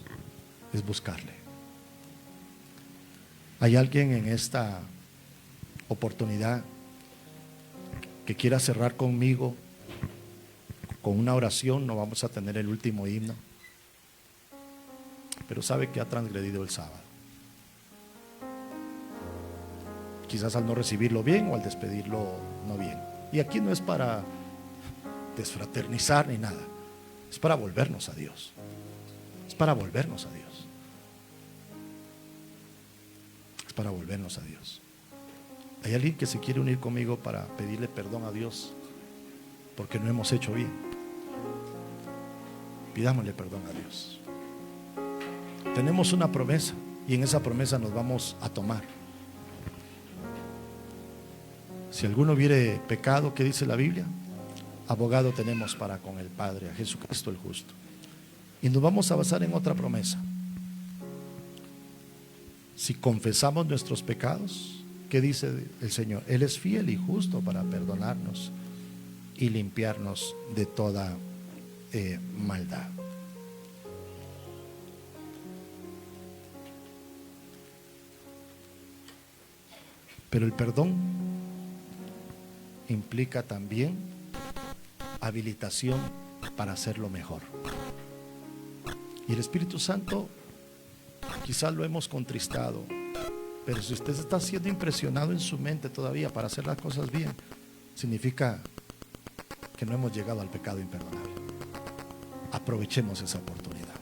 es buscarle. ¿Hay alguien en esta oportunidad que quiera cerrar conmigo con una oración? No vamos a tener el último himno, pero sabe que ha transgredido el sábado, quizás al no recibirlo bien o al despedirlo no bien. Y aquí no es para desfraternizar ni nada, es para volvernos a Dios. Es para volvernos a Dios. Es para volvernos a Dios. ¿Hay alguien que se quiere unir conmigo para pedirle perdón a Dios porque no hemos hecho bien? Pidámosle perdón a Dios. Tenemos una promesa y en esa promesa nos vamos a tomar. Si alguno hubiere pecado, ¿qué dice la Biblia? Abogado tenemos para con el Padre, a Jesucristo el justo. Y nos vamos a basar en otra promesa. Si confesamos nuestros pecados, ¿qué dice el Señor? Él es fiel y justo para perdonarnos y limpiarnos de toda maldad. Pero el perdón implica también habilitación para hacerlo mejor. Y el Espíritu Santo quizás lo hemos contristado, pero si usted está siendo impresionado en su mente todavía para hacer las cosas bien, significa que no hemos llegado al pecado imperdonable. Aprovechemos esa oportunidad.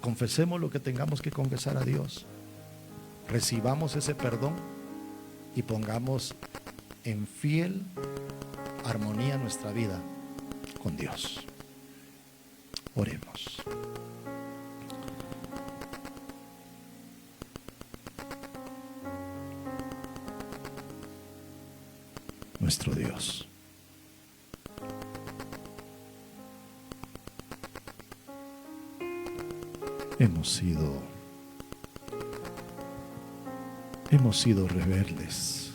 Confesemos lo que tengamos que confesar a Dios. Recibamos ese perdón y pongamos en fiel armonía nuestra vida con Dios. Oremos. Nuestro Dios, hemos sido rebeldes,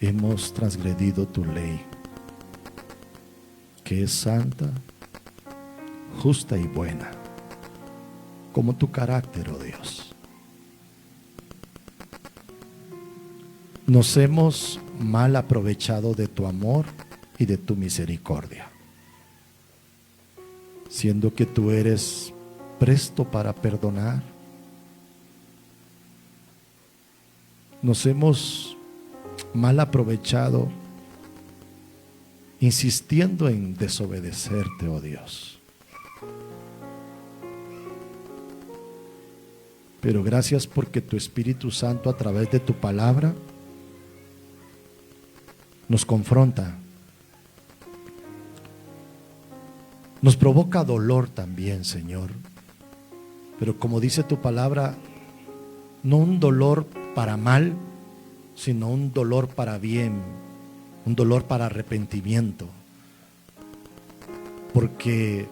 hemos transgredido tu ley, que es santa, justa y buena, como tu carácter, oh Dios. Nos hemos mal aprovechado de tu amor y de tu misericordia, siendo que tú eres presto para perdonar. Nos hemos mal aprovechado insistiendo en desobedecerte, oh Dios. Pero gracias porque tu Espíritu Santo a través de tu palabra nos confronta, nos provoca dolor también, Señor, pero como dice tu palabra, no un dolor para mal, sino un dolor para bien, un dolor para arrepentimiento, porque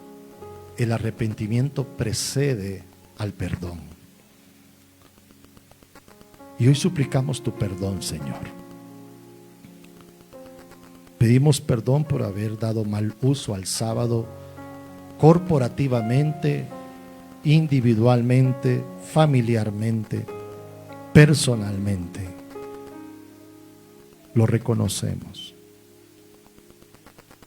el arrepentimiento precede al perdón. Y hoy suplicamos tu perdón, Señor. Pedimos perdón por haber dado mal uso al sábado, corporativamente, individualmente, familiarmente, personalmente. Lo reconocemos.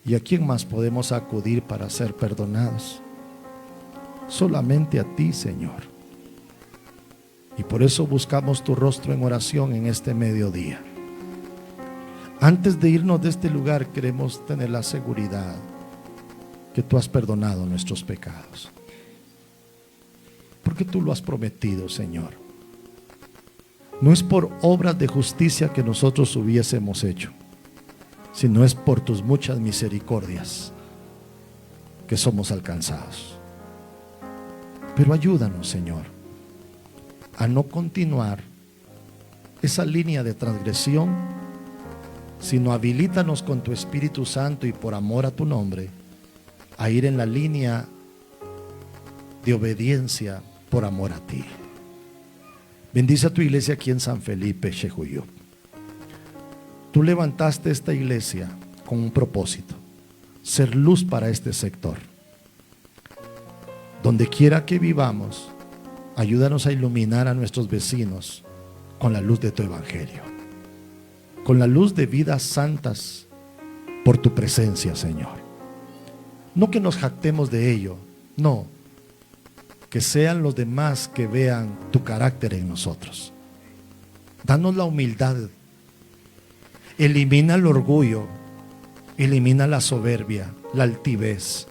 ¿Y a quién más podemos acudir para ser perdonados? Solamente a ti, Señor. Y por eso buscamos tu rostro en oración en este mediodía. Antes de irnos de este lugar, queremos tener la seguridad que tú has perdonado nuestros pecados. Porque tú lo has prometido, Señor. No es por obras de justicia que nosotros hubiésemos hecho, sino es por tus muchas misericordias que somos alcanzados. Pero ayúdanos, Señor, a no continuar esa línea de transgresión, sino habilítanos con tu Espíritu Santo y por amor a tu nombre, a ir en la línea de obediencia por amor a ti. Bendice a tu iglesia aquí en San Felipe, Xejuyup. Tú levantaste esta iglesia con un propósito: ser luz para este sector. Donde quiera que vivamos, ayúdanos a iluminar a nuestros vecinos con la luz de tu evangelio, con la luz de vidas santas por tu presencia, Señor. No que nos jactemos de ello, no, que sean los demás que vean tu carácter en nosotros. Danos la humildad. Elimina el orgullo, elimina la soberbia, la altivez.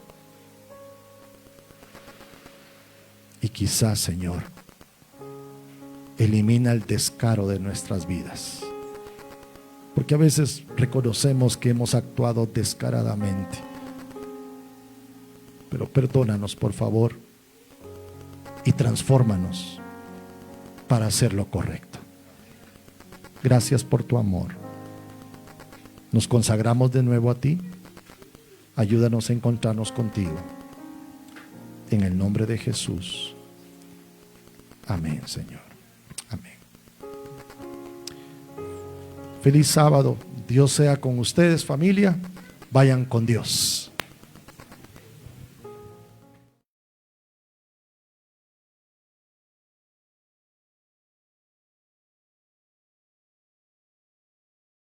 Y quizás, Señor, elimina el descaro de nuestras vidas. Porque a veces reconocemos que hemos actuado descaradamente. Pero perdónanos, por favor, y transfórmanos para hacer lo correcto. Gracias por tu amor. Nos consagramos de nuevo a ti. Ayúdanos a encontrarnos contigo. En el nombre de Jesús. Amén, Señor. Amén. Feliz sábado. Dios sea con ustedes, familia. Vayan con Dios.